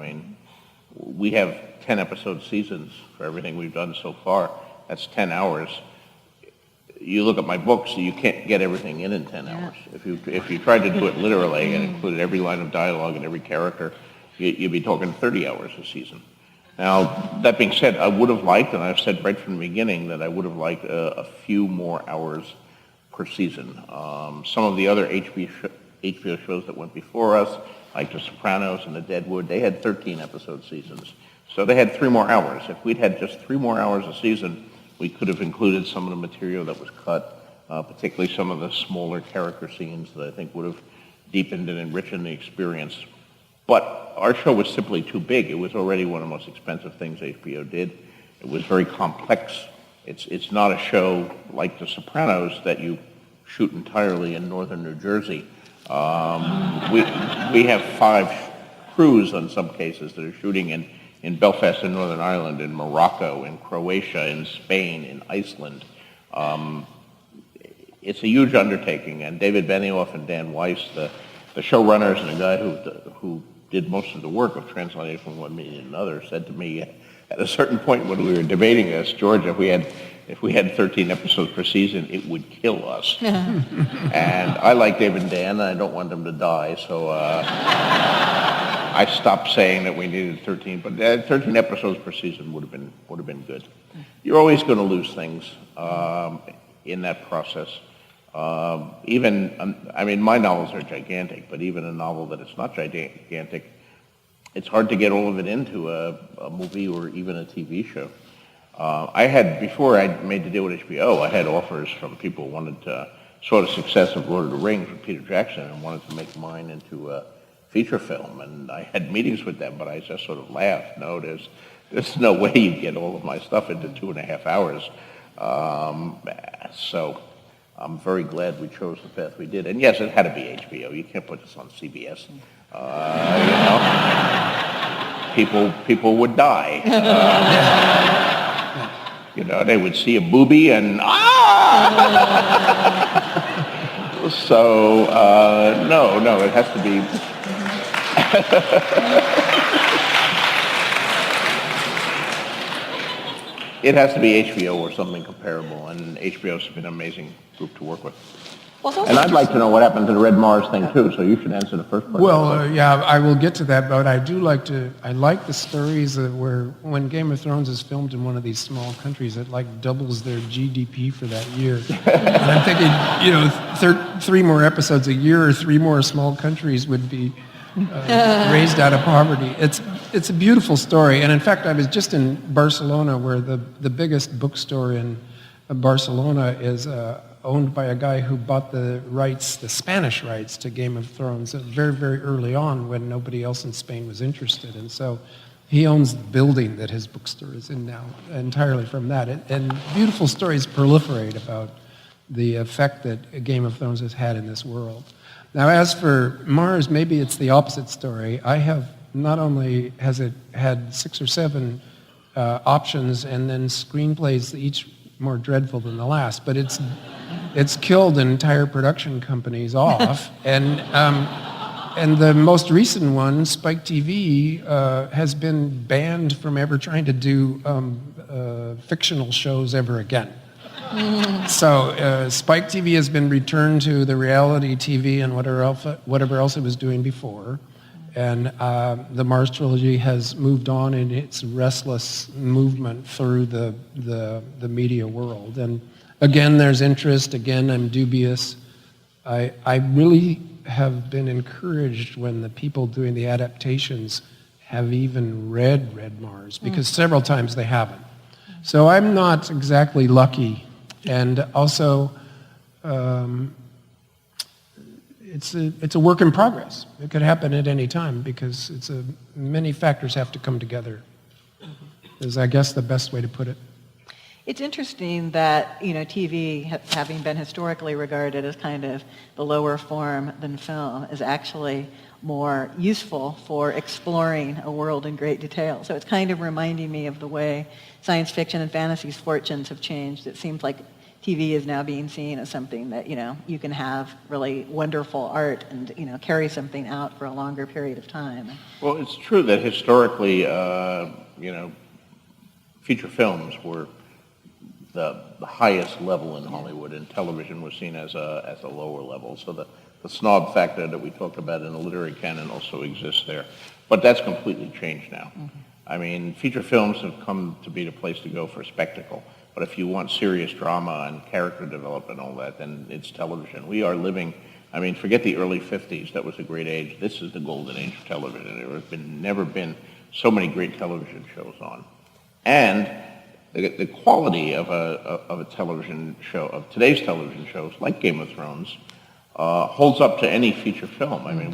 We have 10-episode seasons for everything we've done so far. That's 10 hours. You look at my books, you can't get everything in 10 hours. If you tried to do it literally and included every line of dialogue and every character, you'd be talking 30 hours a season. Now, that being said, I would have liked, and I've said right from the beginning, that I would have liked a few more hours per season. Some of the other HBO shows that went before us, like The Sopranos and The Deadwood, they had 13-episode seasons. So they had 3 more hours. If we'd had just 3 more hours a season, we could have included some of the material that was cut, particularly some of the smaller character scenes that I think would have deepened and enriched the experience. But our show was simply too big. It was already one of the most expensive things HBO did. It was very complex. It's not a show like The Sopranos that you shoot entirely in northern New Jersey. We have 5 crews in some cases that are shooting in Belfast in Northern Ireland, in Morocco, in Croatia, in Spain, in Iceland. It's a huge undertaking, and David Benioff and Dan Weiss, the showrunners and the guy who did most of the work of translating from one medium to another, said to me at a certain point when we were debating this, George, if we had 13 episodes per season, it would kill us. And I like David and Dan, and I don't want them to die, so I stopped saying that we needed 13, but 13 episodes per season would have been good. You're always going to lose things in that process. My novels are gigantic, but even a novel that is not gigantic, it's hard to get all of it into a movie or even a TV show. Before I made the deal with HBO, I had offers from people who wanted to saw the success of Lord of the Rings with Peter Jackson and wanted to make mine into a feature film. And I had meetings with them, but I just sort of laughed. No, there's no way you get all of my stuff into 2.5 hours. So I'm very glad we chose the path we did. And yes, it had to be HBO. You can't put this on CBS. People would die. They would see a boobie and So no, it has to be. It has to be HBO or something comparable, and HBO's been an amazing group to work with. And I'd like to know what happened to the Red Mars thing too, so you should answer the first part. Well, I will get to that, but I like the stories where when Game of Thrones is filmed in one of these small countries, it like doubles their GDP for that year. And I'm thinking, 3 more episodes a year or 3 more small countries would be raised out of poverty. It's a beautiful story, and in fact, I was just in Barcelona, where the biggest bookstore in Barcelona is owned by a guy who bought the Spanish rights to Game of Thrones very, very early on when nobody else in Spain was interested. And so he owns the building that his bookstore is in now entirely from that. And beautiful stories proliferate about the effect that Game of Thrones has had in this world. Now, as for Mars, maybe it's the opposite story. I have not only has it had 6 or 7 options and then screenplays, each more dreadful than the last, but it's killed entire production companies off, and the most recent one, Spike TV, has been banned from ever trying to do fictional shows ever again. So Spike TV has been returned to the reality TV and whatever else it was doing before. And the Mars trilogy has moved on in its restless movement through the media world. And again, there's interest. Again, I'm dubious. I really have been encouraged when the people doing the adaptations have even read Red Mars, because several times they haven't. So I'm not exactly lucky. And also, it's a work in progress. It could happen at any time because many factors have to come together, is I guess the best way to put it. It's interesting that, TV, having been historically regarded as kind of the lower form than film, is actually more useful for exploring a world in great detail. So it's kind of reminding me of the way science fiction and fantasy's fortunes have changed. It seems like TV is now being seen as something that, you can have really wonderful art and, carry something out for a longer period of time. Well, it's true that historically, feature films were the highest level in Hollywood, and television was seen as a lower level. So the snob factor that we talked about in the literary canon also exists there. But that's completely changed now. I mean, feature films have come to be the place to go for spectacle. But if you want serious drama and character development and all that, then it's television. We are living, forget the early 50s. That was a great age. This is the golden age of television. There has never been so many great television shows on. And the quality of a television show, of today's television shows, like Game of Thrones, holds up to any feature film. I mean,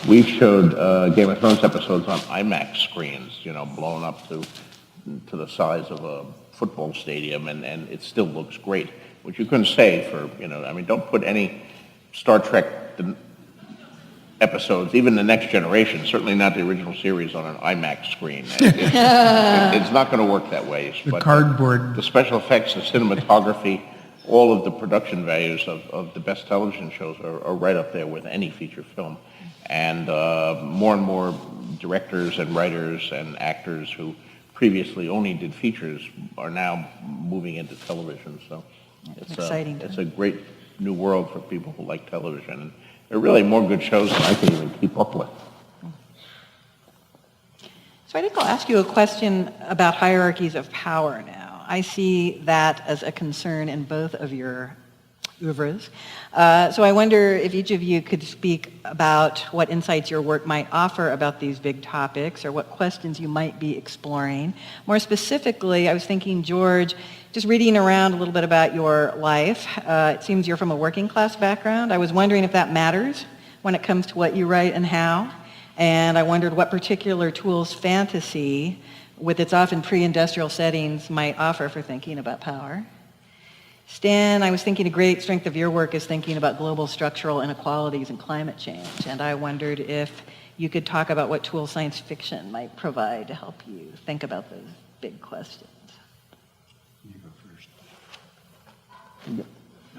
we've showed Game of Thrones episodes on IMAX screens, blown up to the size of a football stadium, and it still looks great, which you couldn't say for, don't put any Star Trek, episodes, even the next generation, certainly not the original series on an IMAX screen. It's not going to work that way. The cardboard. The special effects, the cinematography, all of the production values of the best television shows are right up there with any feature film. And more and more directors and writers and actors who previously only did features are now moving into television. So it's exciting. It's a great new world for people who like television. And there are really more good shows than I can even keep up with. So I think I'll ask you a question about hierarchies of power now. I see that as a concern in both of your oeuvres. So I wonder if each of you could speak about what insights your work might offer about these big topics or what questions you might be exploring. More specifically, I was thinking, George, just reading around a little bit about your life, it seems you're from a working class background. I was wondering if that matters when it comes to what you write and how. And I wondered what particular tools fantasy, with its often pre-industrial settings, might offer for thinking about power. Stan, I was thinking a great strength of your work is thinking about global structural inequalities and climate change. And I wondered if you could talk about what tools science fiction might provide to help you think about those big questions. You go first.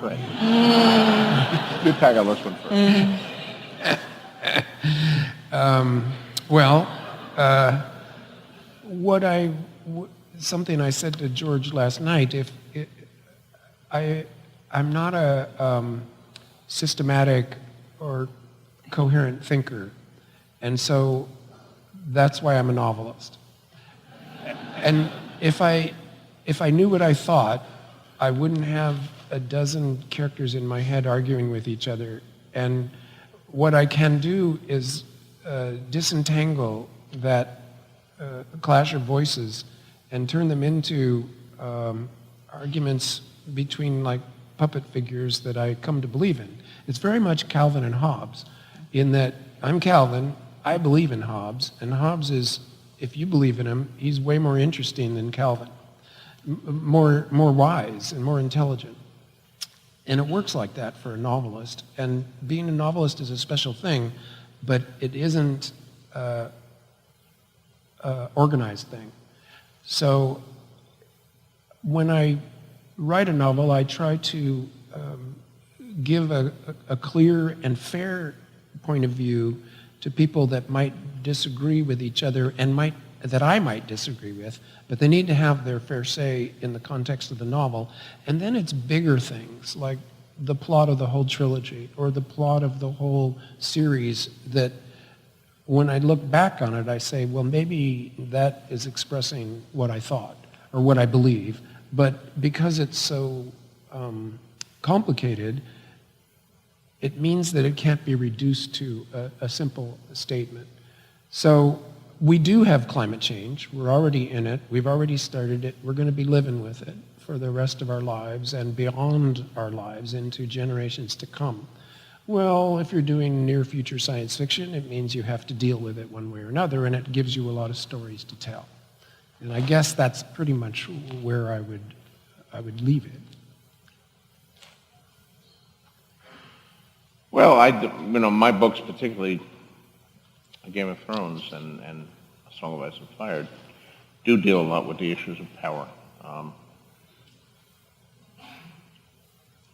Go ahead. You tackle this one first. Something I said to George last night, I'm not a systematic or coherent thinker, and so that's why I'm a novelist. And if I knew what I thought, I wouldn't have a dozen characters in my head arguing with each other. And what I can do is disentangle that clash of voices and turn them into arguments between like puppet figures that I come to believe in. It's very much Calvin and Hobbes, in that I'm Calvin, I believe in Hobbes, and Hobbes is, if you believe in him, he's way more interesting than Calvin, more wise and more intelligent. And it works like that for a novelist. And being a novelist is a special thing, but it isn't an organized thing. So when I write a novel, I try to give a clear and fair point of view to people that might disagree with each other and that I might disagree with, but they need to have their fair say in the context of the novel. And then it's bigger things, like the plot of the whole trilogy or the plot of the whole series, that when I look back on it, I say, well, maybe that is expressing what I thought or what I believe. But because it's so complicated, it means that it can't be reduced to a simple statement. So we do have climate change. We're already in it. We've already started it. We're going to be living with it for the rest of our lives and beyond our lives into generations to come. Well, if you're doing near future science fiction, it means you have to deal with it one way or another, and it gives you a lot of stories to tell. And I guess that's pretty much where I would leave it. Well, my books, particularly Game of Thrones and A Song of Ice and Fire, do deal a lot with the issues of power.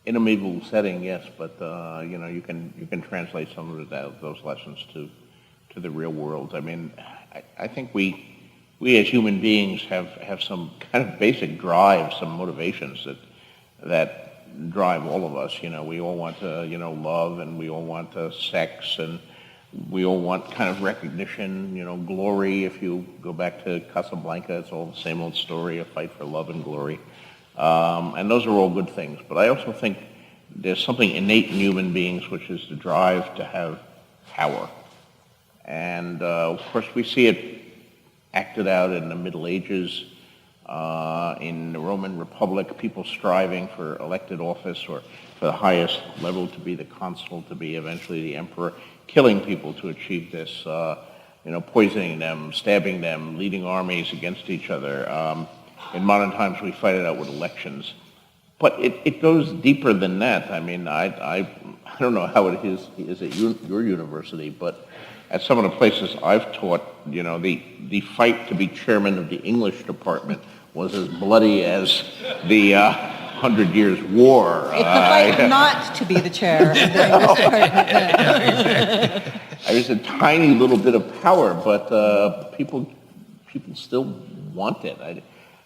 In a medieval setting, yes, but you can translate some of those lessons to the real world. I mean, I think we as human beings have some kind of basic drive, some motivations that drive all of us. We all want to love, and we all want sex, and we all want kind of recognition, glory. If you go back to Casablanca, it's all the same old story, a fight for love and glory. And those are all good things. But I also think there's something innate in human beings, which is the drive to have power. And of course, we see it acted out in the Middle Ages, in the Roman Republic, people striving for elected office or for the highest level, to be the consul, to be eventually the emperor, killing people to achieve this, poisoning them, stabbing them, leading armies against each other. In modern times, we fight it out with elections. But it goes deeper than that. I mean, I don't know how it is at your university, but at some of the places I've taught, the fight to be chairman of the English department was as bloody as the 100 Years' War. It's the fight not to be the chair of the English department. I was a tiny little bit of power, but people still want it.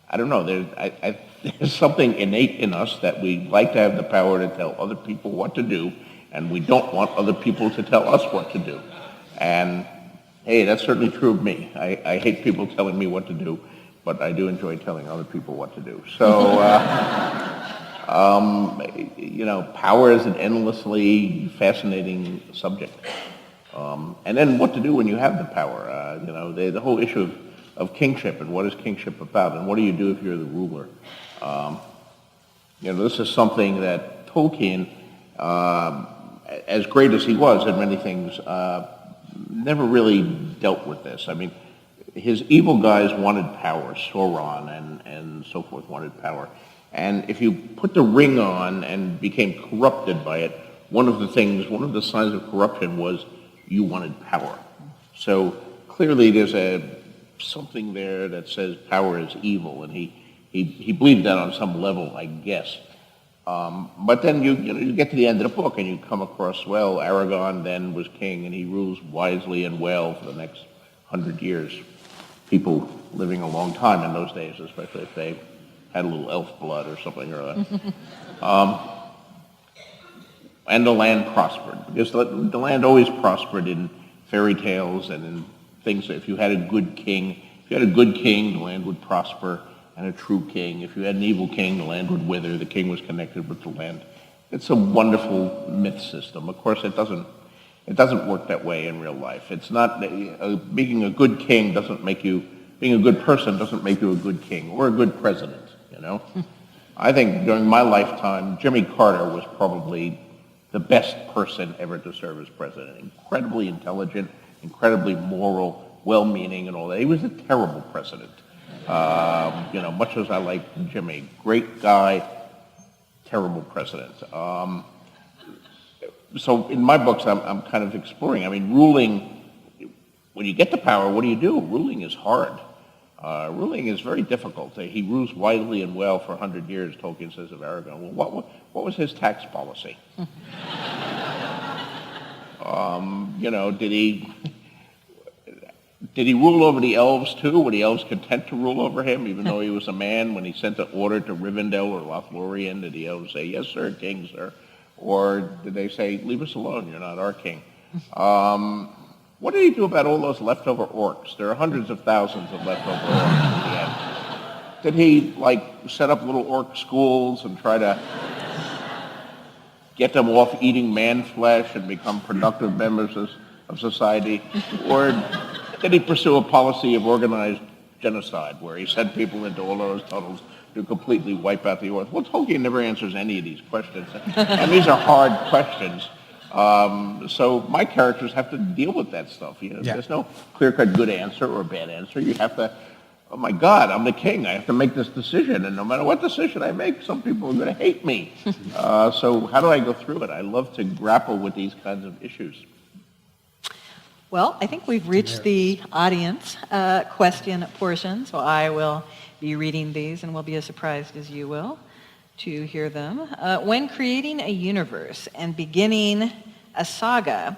I don't know. There's something innate in us that we like to have the power to tell other people what to do, and we don't want other people to tell us what to do. And hey, that's certainly true of me. I hate people telling me what to do, but I do enjoy telling other people what to do. So, power is an endlessly fascinating subject. And then what to do when you have the power. The whole issue of kingship and what is kingship about, and what do you do if you're the ruler. This is something that Tolkien, as great as he was at many things, never really dealt with this. I mean, his evil guys wanted power. Sauron and so forth wanted power. And if you put the ring on and became corrupted by it, one of the signs of corruption was you wanted power. So clearly there's something there that says power is evil, and he believed that on some level, I guess. But then you get to the end of the book and you come across, well, Aragorn then was king and he rules wisely and well for the next 100 years. People living a long time in those days, especially if they had a little elf blood or something or other. And the land prospered, because the land always prospered in fairy tales and in things. If you had a good king, the land would prosper, and a true king. If you had an evil king, the land would wither. The king was connected with the land. It's a wonderful myth system. Of course, it doesn't work that way in real life. It's not being a good king being a good person doesn't make you a good king or a good president. I think during my lifetime, Jimmy Carter was probably the best person ever to serve as president. Incredibly intelligent, incredibly moral, well-meaning, and all that. He was a terrible president. Much as I like Jimmy, great guy, terrible president. So in my books, I'm kind of exploring. I mean, ruling, when you get the power, what do you do? Ruling is hard. Ruling is very difficult. He rules wisely and well for 100 years, Tolkien says of Aragorn. Well, what was his tax policy? Did he rule over the elves too? Were the elves content to rule over him, even though he was a man? When he sent an order to Rivendell or Lothlorien, did the elves say, "Yes, sir, king, sir"? Or did they say, "Leave us alone, you're not our king"? What did he do about all those leftover orcs? There are hundreds of thousands of leftover orcs in the end. Did he, set up little orc schools and try to get them off eating man flesh and become productive members of society? Or did he pursue a policy of organized genocide where he sent people into all those tunnels to completely wipe out the earth? Well, Tolkien never answers any of these questions. And these are hard questions. So my characters have to deal with that stuff. There's no clear-cut good answer or bad answer. You have to, oh my God, I'm the king. I have to make this decision. And no matter what decision I make, some people are going to hate me. So how do I go through it? I love to grapple with these kinds of issues. Well, I think we've reached the audience question portion, so I will be reading these and will be as surprised as you will to hear them. When creating a universe and beginning a saga,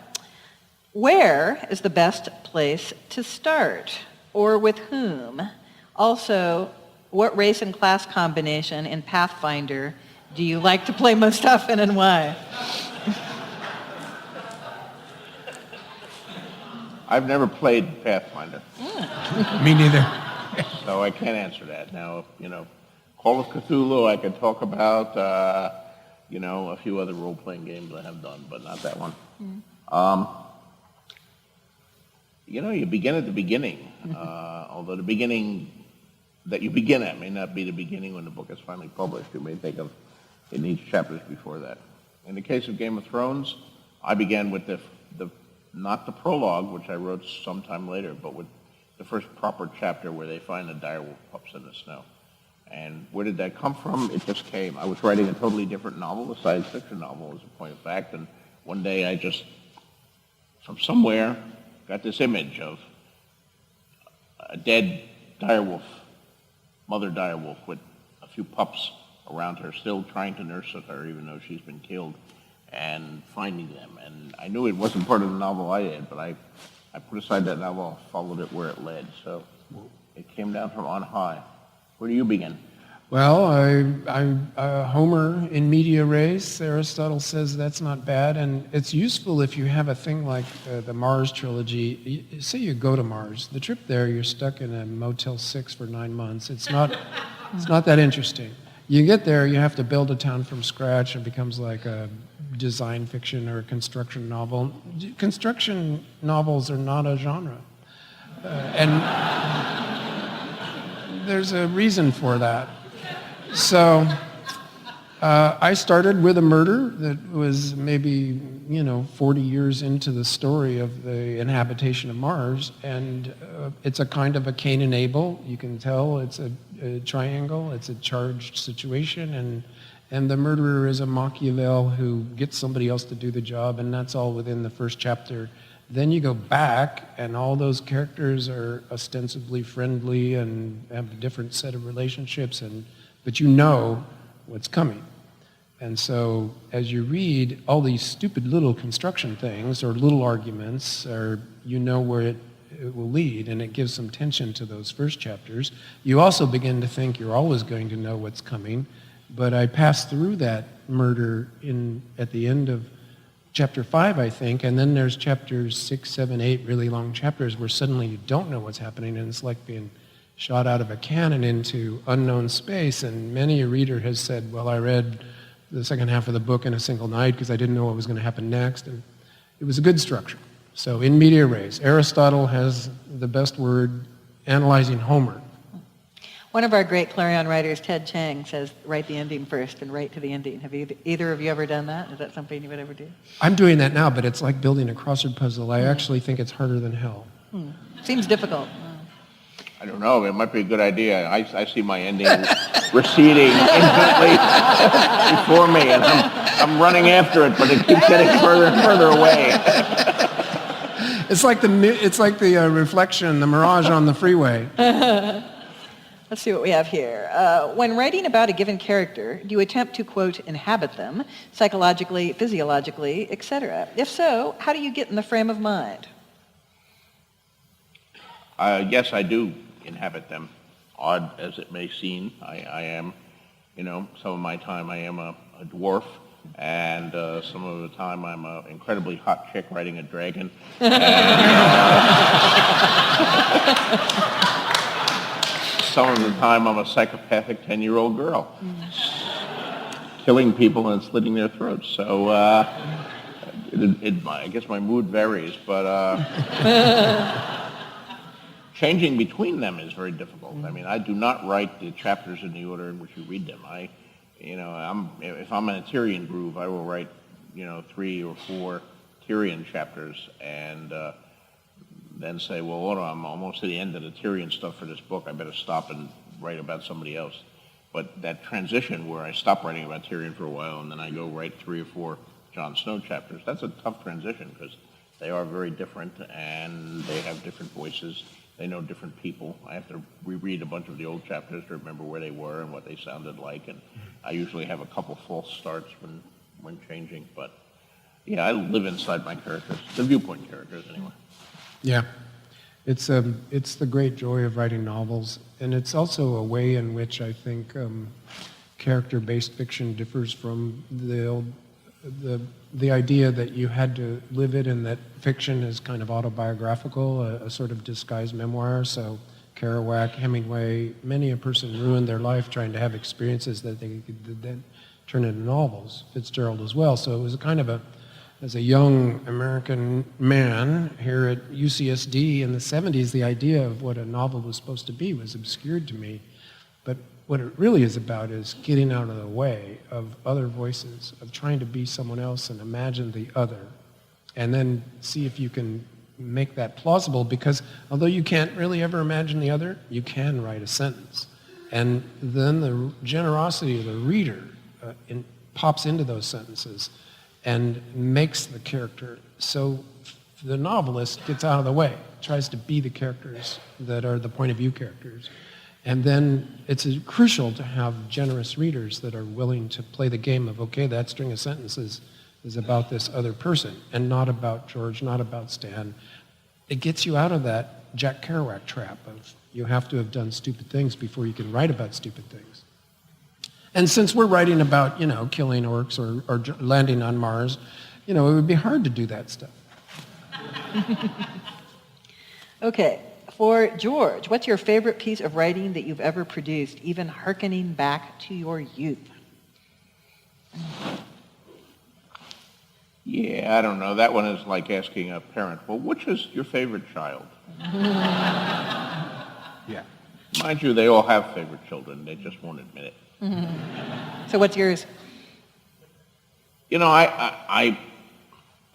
where is the best place to start, or with whom? Also, what race and class combination in Pathfinder do you like to play most often, and why? I've never played Pathfinder. Me neither. So I can't answer that. Now, Call of Cthulhu I can talk about, a few other role-playing games I have done, but not that one. You begin at the beginning, although the beginning that you begin at may not be the beginning when the book is finally published. You may think of it needs chapters before that. In the case of Game of Thrones, I began with not the prologue, which I wrote sometime later, but with the first proper chapter where they find the direwolf pups in the snow. And where did that come from? It just came. I was writing a totally different novel, a science fiction novel, as a point of fact, and one day I just, from somewhere, got this image of a dead direwolf, mother direwolf, with a few pups around her, still trying to nurse her, even though she's been killed, and finding them. And I knew it wasn't part of the novel I did, but I put aside that novel and followed it where it led. So it came down from on high. Where do you begin? Well, Homer in media res, Aristotle says that's not bad, and it's useful if you have a thing like the Mars trilogy. Say you go to Mars. The trip there, you're stuck in a Motel 6 for 9 months. It's not that interesting. You get there, you have to build a town from scratch. It becomes like a design fiction or a construction novel. Construction novels are not a genre. And there's a reason for that. So I started with a murder that was maybe, 40 years into the story of the inhabitation of Mars, and it's a kind of a Cain and Abel. You can tell it's a triangle, it's a charged situation, and the murderer is a Machiavel who gets somebody else to do the job, and that's all within the first chapter. Then you go back, and all those characters are ostensibly friendly and have a different set of relationships, but you know what's coming. And so as you read all these stupid little construction things or little arguments, or you know where it will lead, and it gives some tension to those first chapters. You also begin to think you're always going to know what's coming, but I passed through that murder at the end of chapter 5, I think, and then there's chapters 6, 7, 8, really long chapters where suddenly you don't know what's happening, and it's like being shot out of a cannon into unknown space. And many a reader has said, well, I read the second half of the book in a single night because I didn't know what was going to happen next. And it was a good structure. So in media res, Aristotle has the best word, analyzing Homer. One of our great Clarion writers, Ted Chiang, says write the ending first and write to the ending. Have either of you ever done that? Is that something you would ever do? I'm doing that now, but it's like building a crossword puzzle. I actually think it's harder than hell. Seems difficult. I don't know. It might be a good idea. I see my ending receding infinitely before me, and I'm running after it, but it keeps getting further and further away. It's like the reflection, the mirage on the freeway. Let's see what we have here. When writing about a given character, do you attempt to, quote, inhabit them, psychologically, physiologically, etc.? If so, how do you get in the frame of mind? Yes, I do inhabit them. Odd as it may seem, I am, some of my time I am a dwarf, and some of the time I'm an incredibly hot chick riding a dragon. Some of the time I'm a psychopathic 10-year-old girl, killing people and slitting their throats. So I guess my mood varies, but changing between them is very difficult. I mean, I do not write the chapters in the order in which you read them. If I'm in a Tyrion groove, I will write, 3 or 4 Tyrion chapters, and then say, well, hold on, I'm almost to the end of the Tyrion stuff for this book. I better stop and write about somebody else. But that transition where I stop writing about Tyrion for a while and then I go write 3 or 4 Jon Snow chapters, that's a tough transition because they are very different and they have different voices. They know different people. I have to reread a bunch of the old chapters to remember where they were and what they sounded like. And I usually have a couple false starts when changing. But yeah, I live inside my characters, the viewpoint characters anyway. Yeah, it's the great joy of writing novels, and it's also a way in which I think character-based fiction differs from the idea that you had to live it, and that fiction is kind of autobiographical, a sort of disguised memoir. So Kerouac, Hemingway, many a person ruined their life trying to have experiences that they could then turn into novels. Fitzgerald as well. So it was a kind of as a young American man here at UCSD in the 70s, the idea of what a novel was supposed to be was obscured to me. But what it really is about is getting out of the way of other voices, of trying to be someone else and imagine the other, and then see if you can make that plausible, because although you can't really ever imagine the other, you can write a sentence. And then the generosity of the reader pops into those sentences and makes the character so the novelist gets out of the way, tries to be the characters that are the point of view characters. And then it's crucial to have generous readers that are willing to play the game of, okay, that string of sentences is about this other person and not about George, not about Stan. It gets you out of that Jack Kerouac trap of you have to have done stupid things before you can write about stupid things. And since we're writing about, killing orcs or landing on Mars, it would be hard to do that stuff. Okay, for George, what's your favorite piece of writing that you've ever produced, even hearkening back to your youth? Yeah, I don't know. That one is like asking a parent, well, which is your favorite child? Yeah. Mind you, they all have favorite children. They just won't admit it. So what's yours?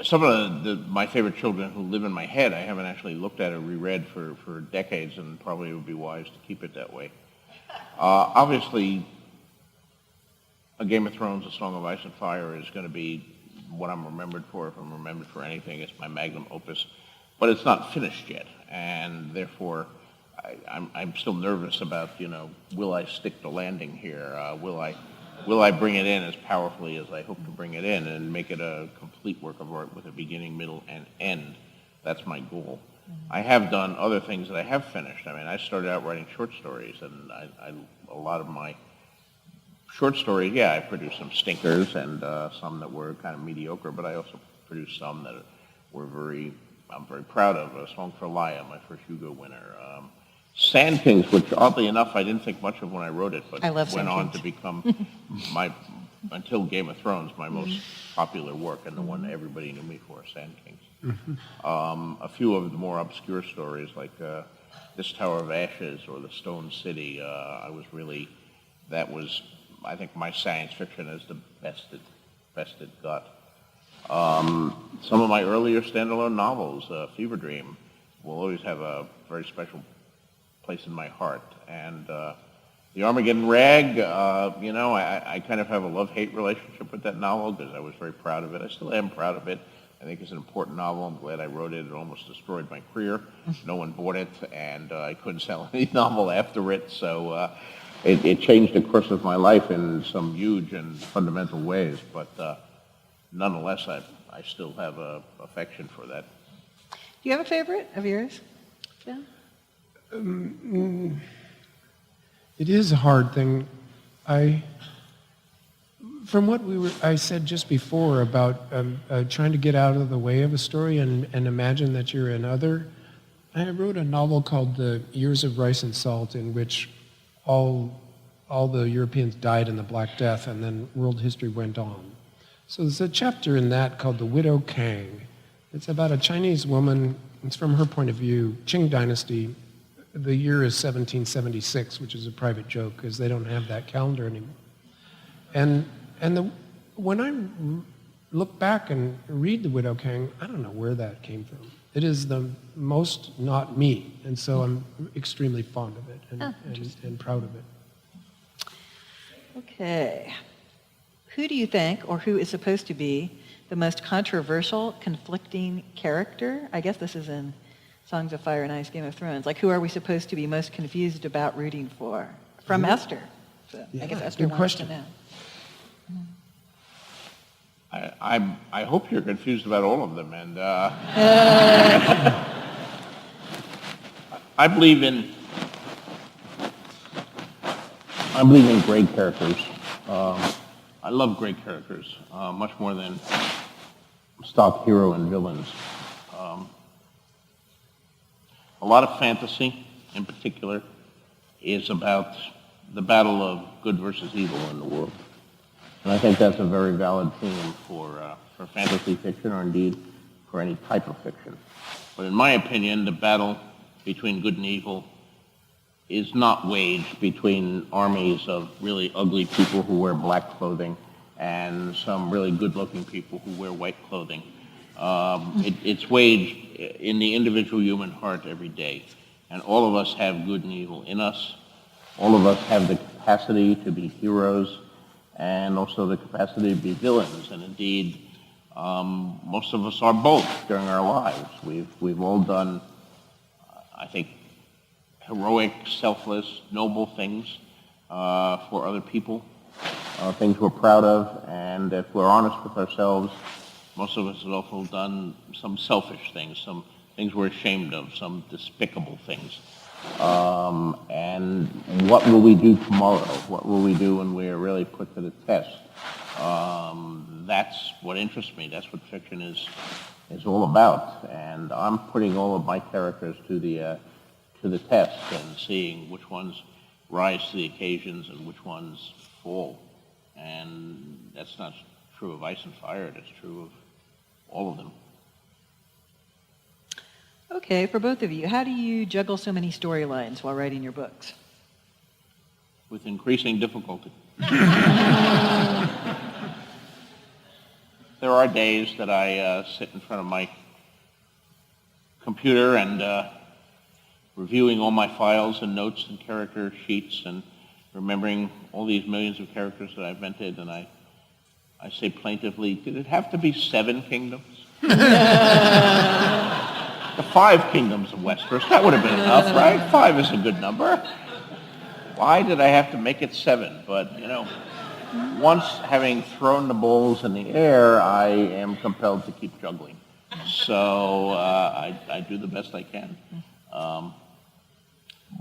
Some of my favorite children who live in my head, I haven't actually looked at or reread for decades, and probably it would be wise to keep it that way. Obviously, A Game of Thrones, A Song of Ice and Fire is going to be what I'm remembered for. If I'm remembered for anything, it's my magnum opus. But it's not finished yet, and therefore I'm still nervous about, will I stick the landing here? Will I bring it in as powerfully as I hope to bring it in and make it a complete work of art with a beginning, middle, and end? That's my goal. I have done other things that I have finished. I mean, I started out writing short stories, and a lot of my short stories, I produced some stinkers and some that were kind of mediocre, but I also produced some that I'm very proud of. A Song for Laia, my first Hugo winner. Sand Kings, which oddly enough I didn't think much of when I wrote it, but went on to become until Game of Thrones, my most popular work and the one that everybody knew me for, Sand Kings. A few of the more obscure stories like This Tower of Ashes or The Stone City, I think my science fiction is the best it got. Some of my earlier standalone novels, Fever Dream, will always have a very special place in my heart. And The Armageddon Rag, I kind of have a love-hate relationship with that novel because I was very proud of it. I still am proud of it. I think it's an important novel. I'm glad I wrote it. It almost destroyed my career. No one bought it, and I couldn't sell any novel after it. So it changed the course of my life in some huge and fundamental ways. But nonetheless, I still have an affection for that. Do you have a favorite of yours? Yeah. It is a hard thing. From what I said just before about trying to get out of the way of a story and imagine that you're another, I wrote a novel called The Years of Rice and Salt, in which all the Europeans died in the Black Death, and then world history went on. So there's a chapter in that called The Widow Kang. It's about a Chinese woman. It's from her point of view, Qing Dynasty. The year is 1776, which is a private joke because they don't have that calendar anymore. When I look back and read The Widow Kang, I don't know where that came from. It is the most not me, and so I'm extremely fond of it and proud of it. Okay. Who do you think, or who is supposed to be, the most controversial, conflicting character? I guess this is in Songs of Fire and Ice, Game of Thrones. Like, who are we supposed to be most confused about rooting for? From Esther. So I guess Esther wants to know. I hope you're confused about all of them, and I believe in great characters. I love great characters much more than stock hero and villains. A lot of fantasy, in particular, is about the battle of good versus evil in the world. And I think that's a very valid theme for fantasy fiction, or indeed for any type of fiction. But in my opinion, the battle between good and evil is not waged between armies of really ugly people who wear black clothing and some really good-looking people who wear white clothing. It's waged in the individual human heart every day. And all of us have good and evil in us. all of us have the capacity to be heroes and also the capacity to be villains. And indeed, most of us are both during our lives. We've all done, I think, heroic, selfless, noble things for other people, things we're proud of. And if we're honest with ourselves, most of us have also done some selfish things, some things we're ashamed of, some despicable things. And what will we do tomorrow? What will we do when we are really put to the test? That's what interests me. That's what fiction is all about. And I'm putting all of my characters to the test and seeing which ones rise to the occasions and which ones fall. And that's not true of Ice and Fire. That's true of all of them. Okay, for both of you, how do you juggle so many storylines while writing your books? With increasing difficulty. There are days that I sit in front of my computer and reviewing all my files and notes and character sheets and remembering all these millions of characters that I've invented, and I say plaintively, did it have to be 7 kingdoms? The 5 kingdoms of Westeros, that would have been enough, right? 5 is a good number. Why did I have to make it 7? But, once having thrown the balls in the air, I am compelled to keep juggling. So I do the best I can.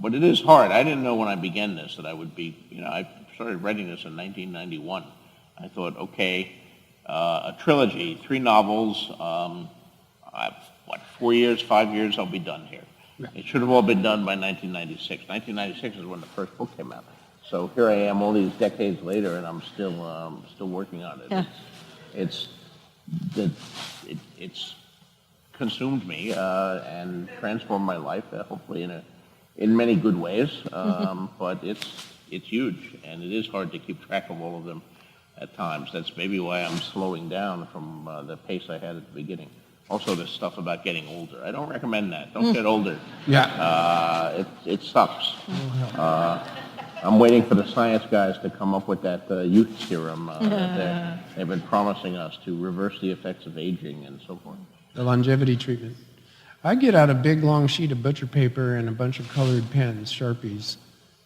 But it is hard. I didn't know when I began this that I would be, I started writing this in 1991. I thought, okay, a trilogy, 3 novels, 4 years, 5 years, I'll be done here. It should have all been done by 1996. 1996 is when the first book came out. So here I am all these decades later, and I'm still working on it. Yeah. It's consumed me and transformed my life, hopefully in many good ways. But it's huge, and it is hard to keep track of all of them at times. That's maybe why I'm slowing down from the pace I had at the beginning. Also, this stuff about getting older. I don't recommend that. Don't get older. Yeah. It sucks. I'm waiting for the science guys to come up with that youth serum that they've been promising us to reverse the effects of aging and so forth. The longevity treatment. I get out a big long sheet of butcher paper and a bunch of colored pens, Sharpies,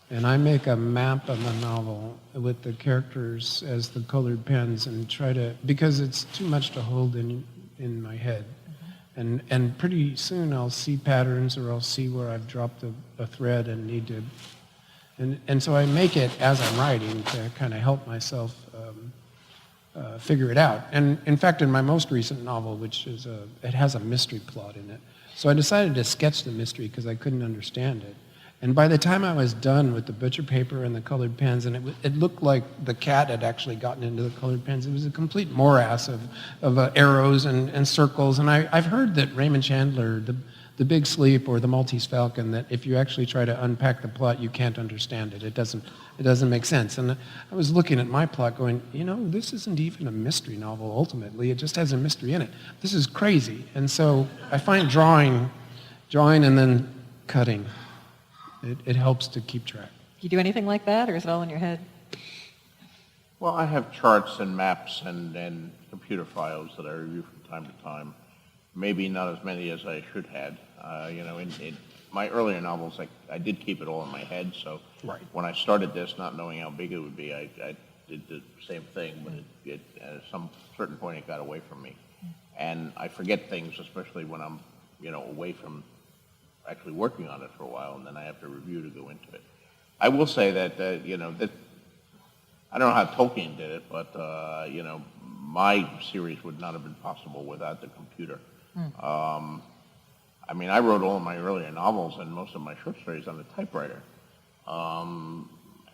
and I make a map of the novel with the characters as the colored pens and try to, because it's too much to hold in my head. And pretty soon I'll see patterns or I'll see where I've dropped a thread and need to, and so I make it as I'm writing to kind of help myself figure it out. And in fact, in my most recent novel, which is it has a mystery plot in it, so I decided to sketch the mystery because I couldn't understand it. And by the time I was done with the butcher paper and the colored pens, and it looked like the cat had actually gotten into the colored pens. It was a complete morass of arrows and circles. And I've heard that Raymond Chandler, the Big Sleep or the Maltese Falcon, that if you actually try to unpack the plot, you can't understand it. It doesn't make sense. And I was looking at my plot going, this isn't even a mystery novel ultimately. It just has a mystery in it. This is crazy. And so I find drawing and then cutting. It helps to keep track. Do you do anything like that, or is it all in your head? Well, I have charts and maps and computer files that I review from time to time. Maybe not as many as I should have. In my earlier novels, I did keep it all in my head. So when I started this, not knowing how big it would be, I did the same thing. But at some certain point, it got away from me, and I forget things, especially when I'm away from actually working on it for a while, and then I have to review to go into it. I will say that that I don't know how Tolkien did it, but my series would not have been possible without the computer. I wrote all of my earlier novels and most of my short stories on the typewriter.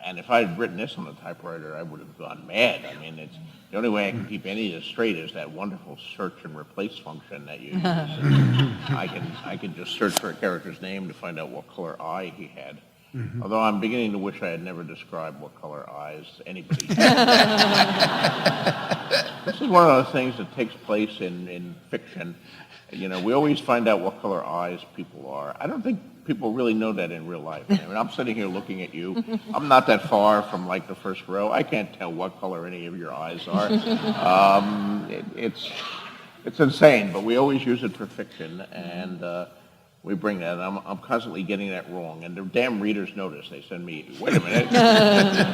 And if I had written this on the typewriter, I would have gone mad. It's the only way I can keep any of this straight is that wonderful search and replace function that you use. I can just search for a character's name to find out what color eye he had. Mm-hmm. Although I'm beginning to wish I had never described what color eyes anybody had. This is one of those things that takes place in fiction. You know, we always find out what color eyes people are. I don't think people really know that in real life. I mean, I'm sitting here looking at you. I'm not that far from like the first row. I can't tell what color any of your eyes are. It's insane, but we always use it for fiction, and we bring that. And I'm constantly getting that wrong, and the damn readers notice. They send me, wait a minute,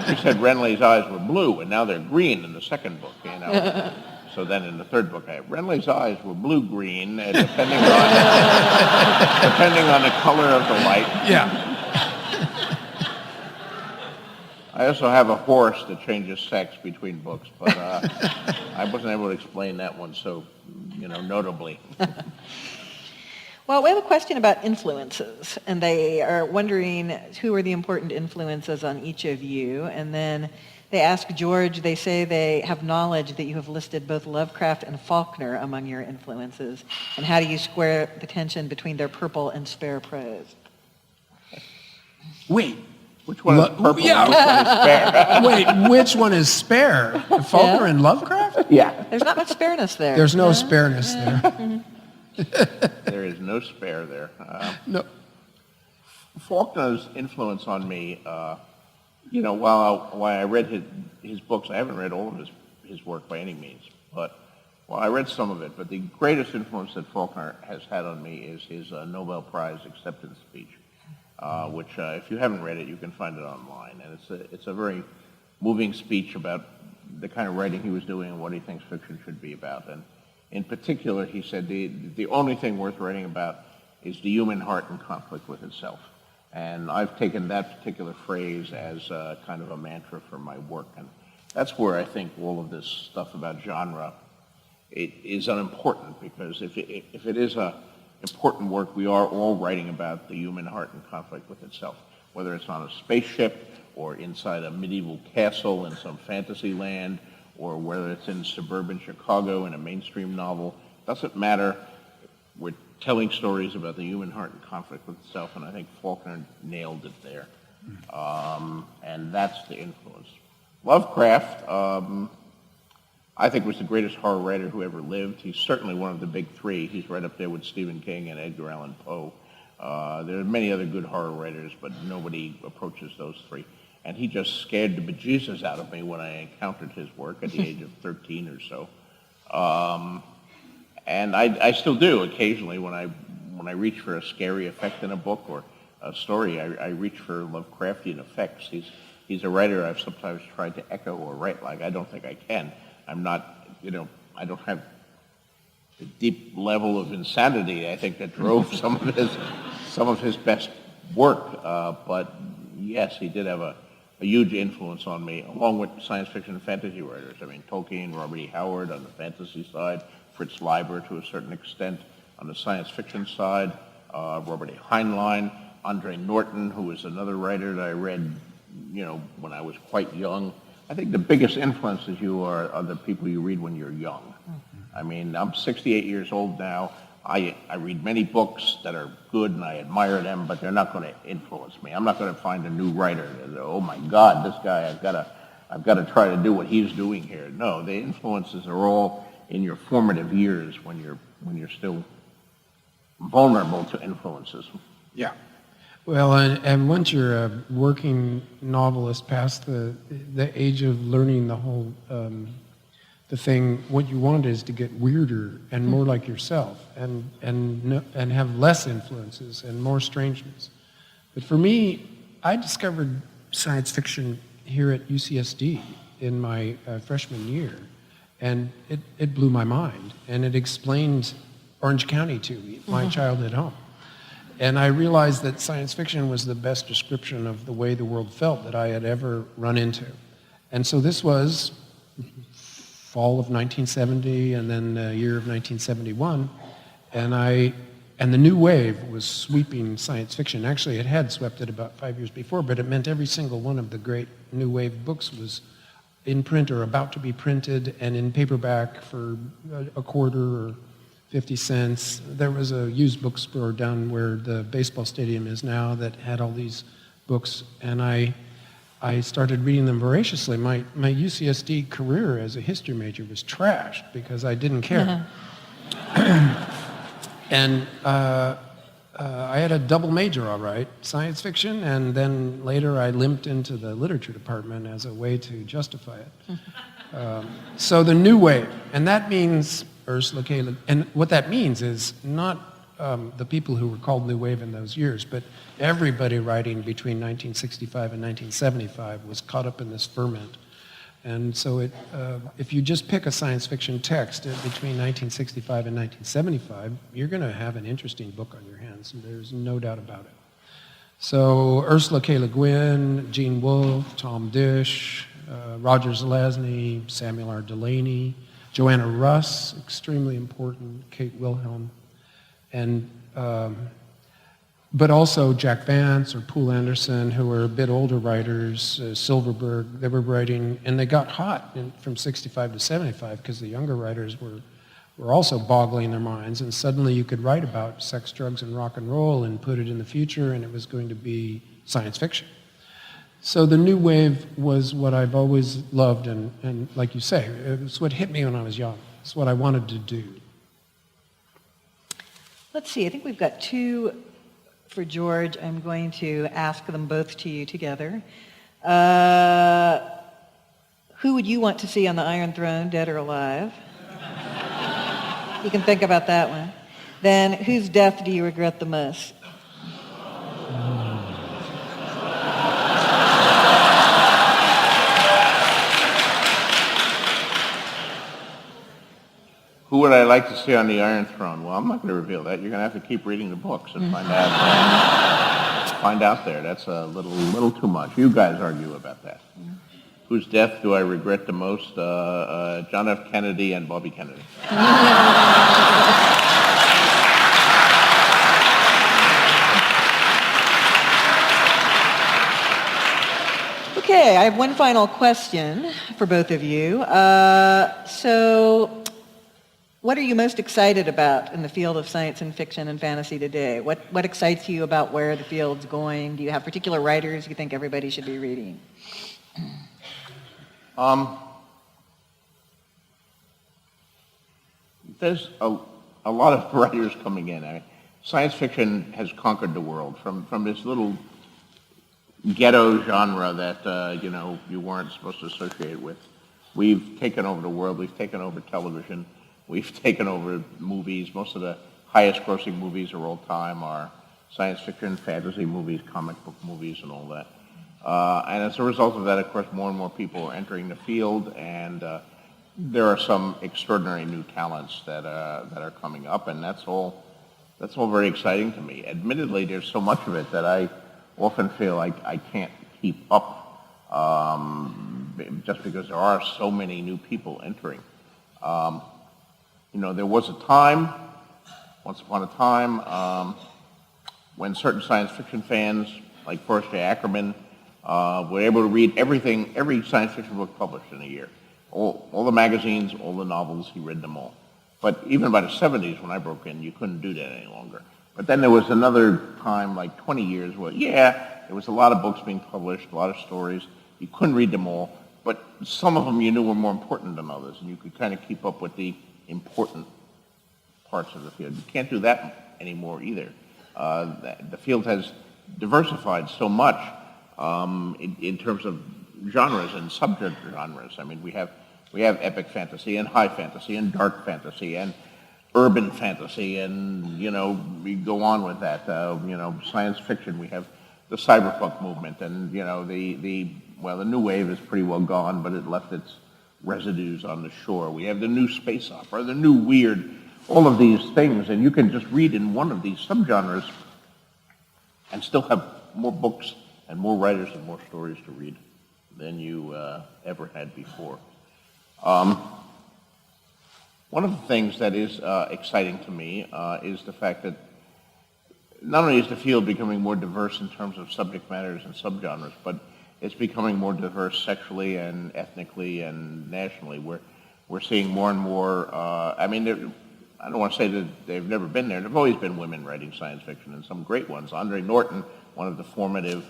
you said Renly's eyes were blue, and now they're green in the second book, you know. So then in the third book, Renly's eyes were blue-green, depending on the color of the light. Yeah. I also have a horse that changes sex between books, but I wasn't able to explain that one so, notably. Well, we have a question about influences, and they are wondering who are the important influences on each of you, and then they ask George, they say they have knowledge that you have listed both Lovecraft and Faulkner among your influences, and how do you square the tension between their purple and spare prose? Wait. Which one is purple yeah. and which one is spare? Wait, which one is spare? Faulkner and Lovecraft? Yeah. There's not much spareness there. There's no spareness there. There is no spare there. No. Faulkner's influence on me, while I read his books, I haven't read all of his work by any means, but I read some of it. But the greatest influence that Faulkner has had on me is his Nobel Prize acceptance speech, which, if you haven't read it, you can find it online. And it's a very moving speech about the kind of writing he was doing and what he thinks fiction should be about. And in particular, he said the only thing worth writing about is the human heart in conflict with itself. And I've taken that particular phrase as kind of a mantra for my work. And that's where I think all of this stuff about genre is unimportant, because if it is a important work, we are all writing about the human heart in conflict with itself, whether it's on a spaceship or inside a medieval castle in some fantasy land, or whether it's in suburban Chicago in a mainstream novel. Doesn't matter. We're telling stories about the human heart in conflict with itself, and I think Faulkner nailed it there. And that's the influence. Lovecraft, I think, was the greatest horror writer who ever lived. He's certainly one of the big three. He's right up there with Stephen King and Edgar Allan Poe. There are many other good horror writers, but nobody approaches those three. And he just scared the bejesus out of me when I encountered his work at the age of 13 or so. And I still do occasionally when I reach for a scary effect in a book or a story. I reach for Lovecraftian effects. He's a writer I've sometimes tried to echo or write like. I don't think I can. I'm not, I don't have the deep level of insanity I think that drove some of his best work. But yes, he did have a huge influence on me, along with science fiction and fantasy writers. I mean, Tolkien, Robert E. Howard on the fantasy side, Fritz Leiber to a certain extent on the science fiction side, Robert A. Heinlein, Andre Norton, who was another writer that I read, when I was quite young. I think the biggest influences you are the people you read when you're young. I mean, I'm 68 years old now. I read many books that are good and I admire them, but they're not going to influence me. I'm not going to find a new writer that, oh my God, this guy, I've got to try to do what he's doing here. No, the influences are all in your formative years when you're still vulnerable to influences. Yeah. Well, and once you're a working novelist past the age of learning the whole the thing, what you want is to get weirder and more like yourself, and have less influences and more strangeness. But for me, I discovered science fiction here at UCSD in my freshman year, and it blew my mind, and it explained Orange County to me, my childhood home. And I realized that science fiction was the best description of the way the world felt that I had ever run into. And so this was fall of 1970 and then the year of 1971. And the new wave was sweeping science fiction. Actually, it had swept it about 5 years before, but it meant every single one of the great new wave books was in print or about to be printed and in paperback for a quarter or 50 cents. There was a used bookstore down where the baseball stadium is now that had all these books, and I started reading them voraciously. My UCSD career as a history major was trashed because I didn't care. And I had a double major, all right, science fiction, and then later I limped into the literature department as a way to justify it. So the new wave, and that means Ursula K. Le and what that means is not the people who were called New Wave in those years, but everybody writing between 1965 and 1975 was caught up in this ferment. And so if you just pick a science fiction text between 1965 and 1975, you're going to have an interesting book on your hands, and there's no doubt about it. So Ursula K. Le Guin, Gene Wolfe, Tom Dish, Roger Zelazny, Samuel R. Delaney, Joanna Russ, extremely important, Kate Wilhelm, and but also Jack Vance or Poul Anderson, who were a bit older writers, Silverberg. They were writing, and they got hot from 65 to 75 because the younger writers were also boggling their minds, and suddenly you could write about sex, drugs, and rock and roll and put it in the future, and it was going to be science fiction. So the new wave was what I've always loved, and like you say, it was what hit me when I was young. It's what I wanted to do. Let's see, I think we've got two for George. I'm going to ask them both to you together. Who would you want to see on the Iron Throne, dead or alive? You can think about that one. Then, whose death do you regret the most? Who would I like to see on the Iron Throne? Well, I'm not going to reveal that. You're going to have to keep reading the books and find out there. That's a little too much. You guys argue about that. Whose death do I regret the most? John F. Kennedy and Bobby Kennedy. Okay, I have one final question for both of you. So, what are you most excited about in the field of science and fiction and fantasy today? What excites you about where the field's going? Do you have particular writers you think everybody should be reading? There's a lot of writers coming in. I mean, science fiction has conquered the world from this little ghetto genre that you weren't supposed to associate with. We've taken over the world. We've taken over television. We've taken over movies. Most of the highest grossing movies of all time are science fiction, fantasy movies, comic book movies, and all that. And as a result of that, of course, more and more people are entering the field, and there are some extraordinary new talents that are coming up, and that's all very exciting to me. Admittedly, there's so much of it that I often feel like I can't keep up, just because there are so many new people entering. There was a time, once upon a time, when certain science fiction fans, like Forrest J. Ackerman, were able to read every science fiction book published in a year. All the magazines, all the novels, he read them all. But even by the 70s, when I broke in, you couldn't do that any longer. But then there was another time, like 20 years, where, there was a lot of books being published, a lot of stories. You couldn't read them all, but some of them you knew were more important than others, and you could kind of keep up with the important parts of the field. You can't do that anymore either. The field has diversified so much in terms of genres and subgenres. I mean, we have epic fantasy and high fantasy and dark fantasy and urban fantasy, and we go on with that. Science fiction. We have the cyberpunk movement, and the new wave is pretty well gone, but it left its residues on the shore. We have the new space opera, the new weird, all of these things, and you can just read in one of these subgenres and still have more books and more writers and more stories to read than you ever had before. One of the things that is exciting to me is the fact that not only is the field becoming more diverse in terms of subject matters and subgenres, but it's becoming more diverse sexually and ethnically and nationally. We're seeing more and more, I don't want to say that they've never been there. There have always been women writing science fiction, and some great ones. Andre Norton, one of the formative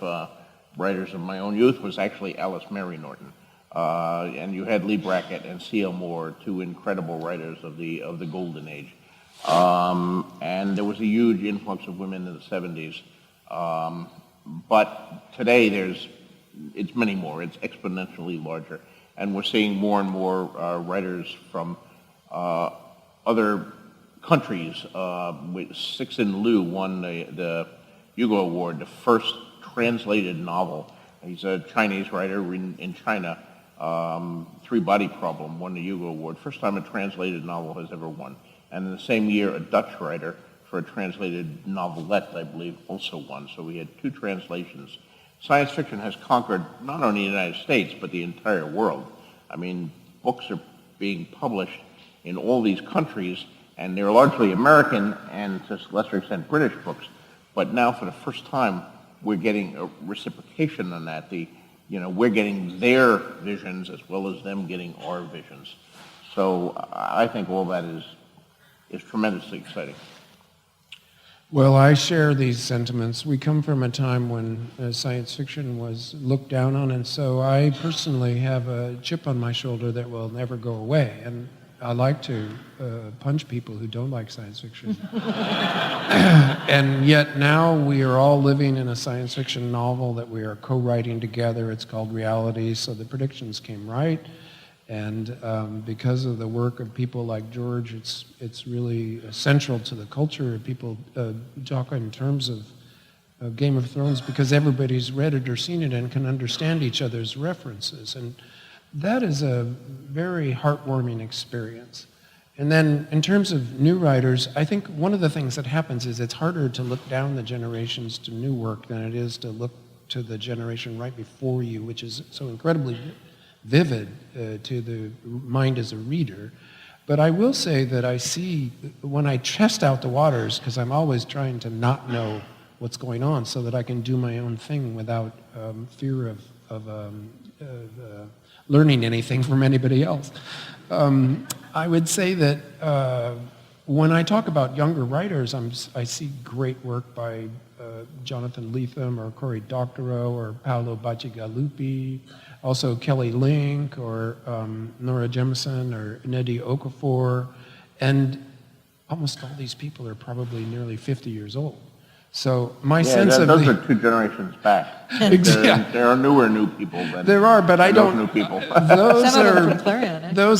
writers of my own youth, was actually Alice Mary Norton. And you had Lee Brackett and C.L. Moore, two incredible writers of the golden age. And there was a huge influx of women in the 70s. But today it's many more. It's exponentially larger. And we're seeing more and more writers from other countries. Cixin Liu won the Hugo Award, the first translated novel. He's a Chinese writer in China. Three Body Problem won the Hugo Award. First time a translated novel has ever won. And in the same year, a Dutch writer for a translated novelette, I believe, also won. So we had two translations. Science fiction has conquered not only the United States, but the entire world. I mean, books are being published in all these countries, and they're largely American and to a lesser extent British books. But now, for the first time, we're getting a reciprocation on that. We're getting their visions as well as them getting our visions. So I think all that is tremendously exciting. Well, I share these sentiments. We come from a time when science fiction was looked down on, and so I personally have a chip on my shoulder that will never go away. And I like to punch people who don't like science fiction. And yet now we are all living in a science fiction novel that we are co-writing together. It's called Reality, so the predictions came right. And because of the work of people like George, it's really essential to the culture. People talk in terms of Game of Thrones because everybody's read it or seen it and can understand each other's references. And that is a very heartwarming experience. And then in terms of new writers, I think one of the things that happens is it's harder to look down the generations to new work than it is to look to the generation right before you, which is so incredibly vivid to the mind as a reader. But I will say that I see, when I test out the waters, because I'm always trying to not know what's going on so that I can do my own thing without fear of learning anything from anybody else. I would say that when I talk about younger writers, I see great work by Jonathan Lethem or Cory Doctorow or Paolo Bacigalupi, also Kelly Link or Nora Jemison or Nnedi Okofor, and almost all these people are probably nearly 50 years old. So my sense of those are two generations back. There are new people than there are, but I don't. New people. Those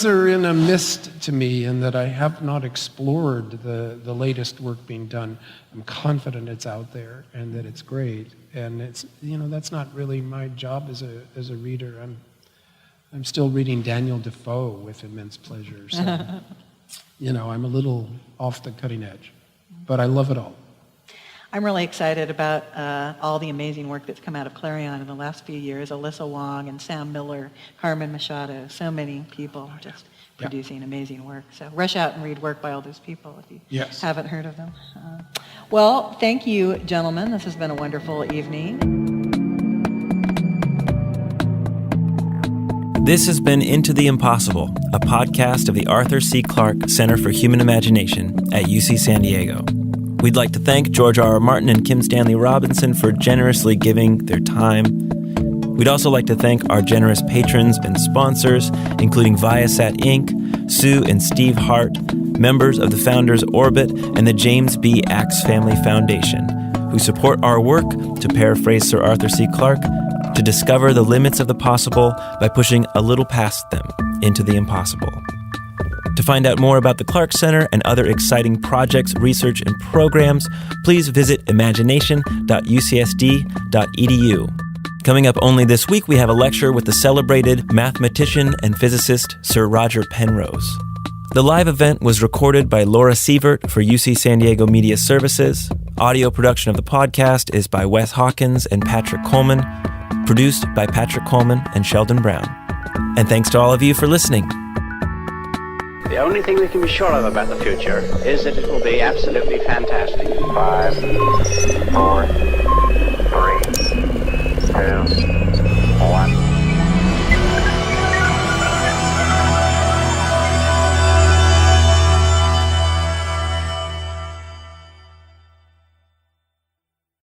are in a mist to me, in that I have not explored the latest work being done. I'm confident it's out there and that it's great, and it's that's not really my job as a reader. I'm still reading Daniel Defoe with immense pleasure. So I'm a little off the cutting edge, but I love it all. I'm really excited about all the amazing work that's come out of Clarion in the last few years. Alyssa Wong and Sam Miller, Carmen Machado, so many people just producing amazing work. So rush out and read work by all those people if you haven't heard of them. Well, thank you, gentlemen. This has been a wonderful evening. This has been Into the Impossible, a podcast of the Arthur C. Clarke Center for Human Imagination at UC San Diego. We'd like to thank George R.R. Martin and Kim Stanley Robinson for generously giving their time. We'd also like to thank our generous patrons and sponsors, including Viasat Inc., Sue and Steve Hart, members of the Founders Orbit and the James B. Axe Family Foundation, who support our work, to paraphrase Sir Arthur C. Clarke, to discover the limits of the possible by pushing a little past them into the impossible. To find out more about the Clarke Center and other exciting projects, research, and programs, please visit imagination.ucsd.edu. Coming up only this week, we have a lecture with the celebrated mathematician and physicist Sir Roger Penrose. The live event was recorded by Laura Sievert for UC San Diego Media Services. Audio production of the podcast is by Wes Hawkins and Patrick Coleman, produced by Patrick Coleman and Sheldon Brown. And thanks to all of you for listening. The only thing we can be sure of about the future is that it will be absolutely fantastic. 5, 4,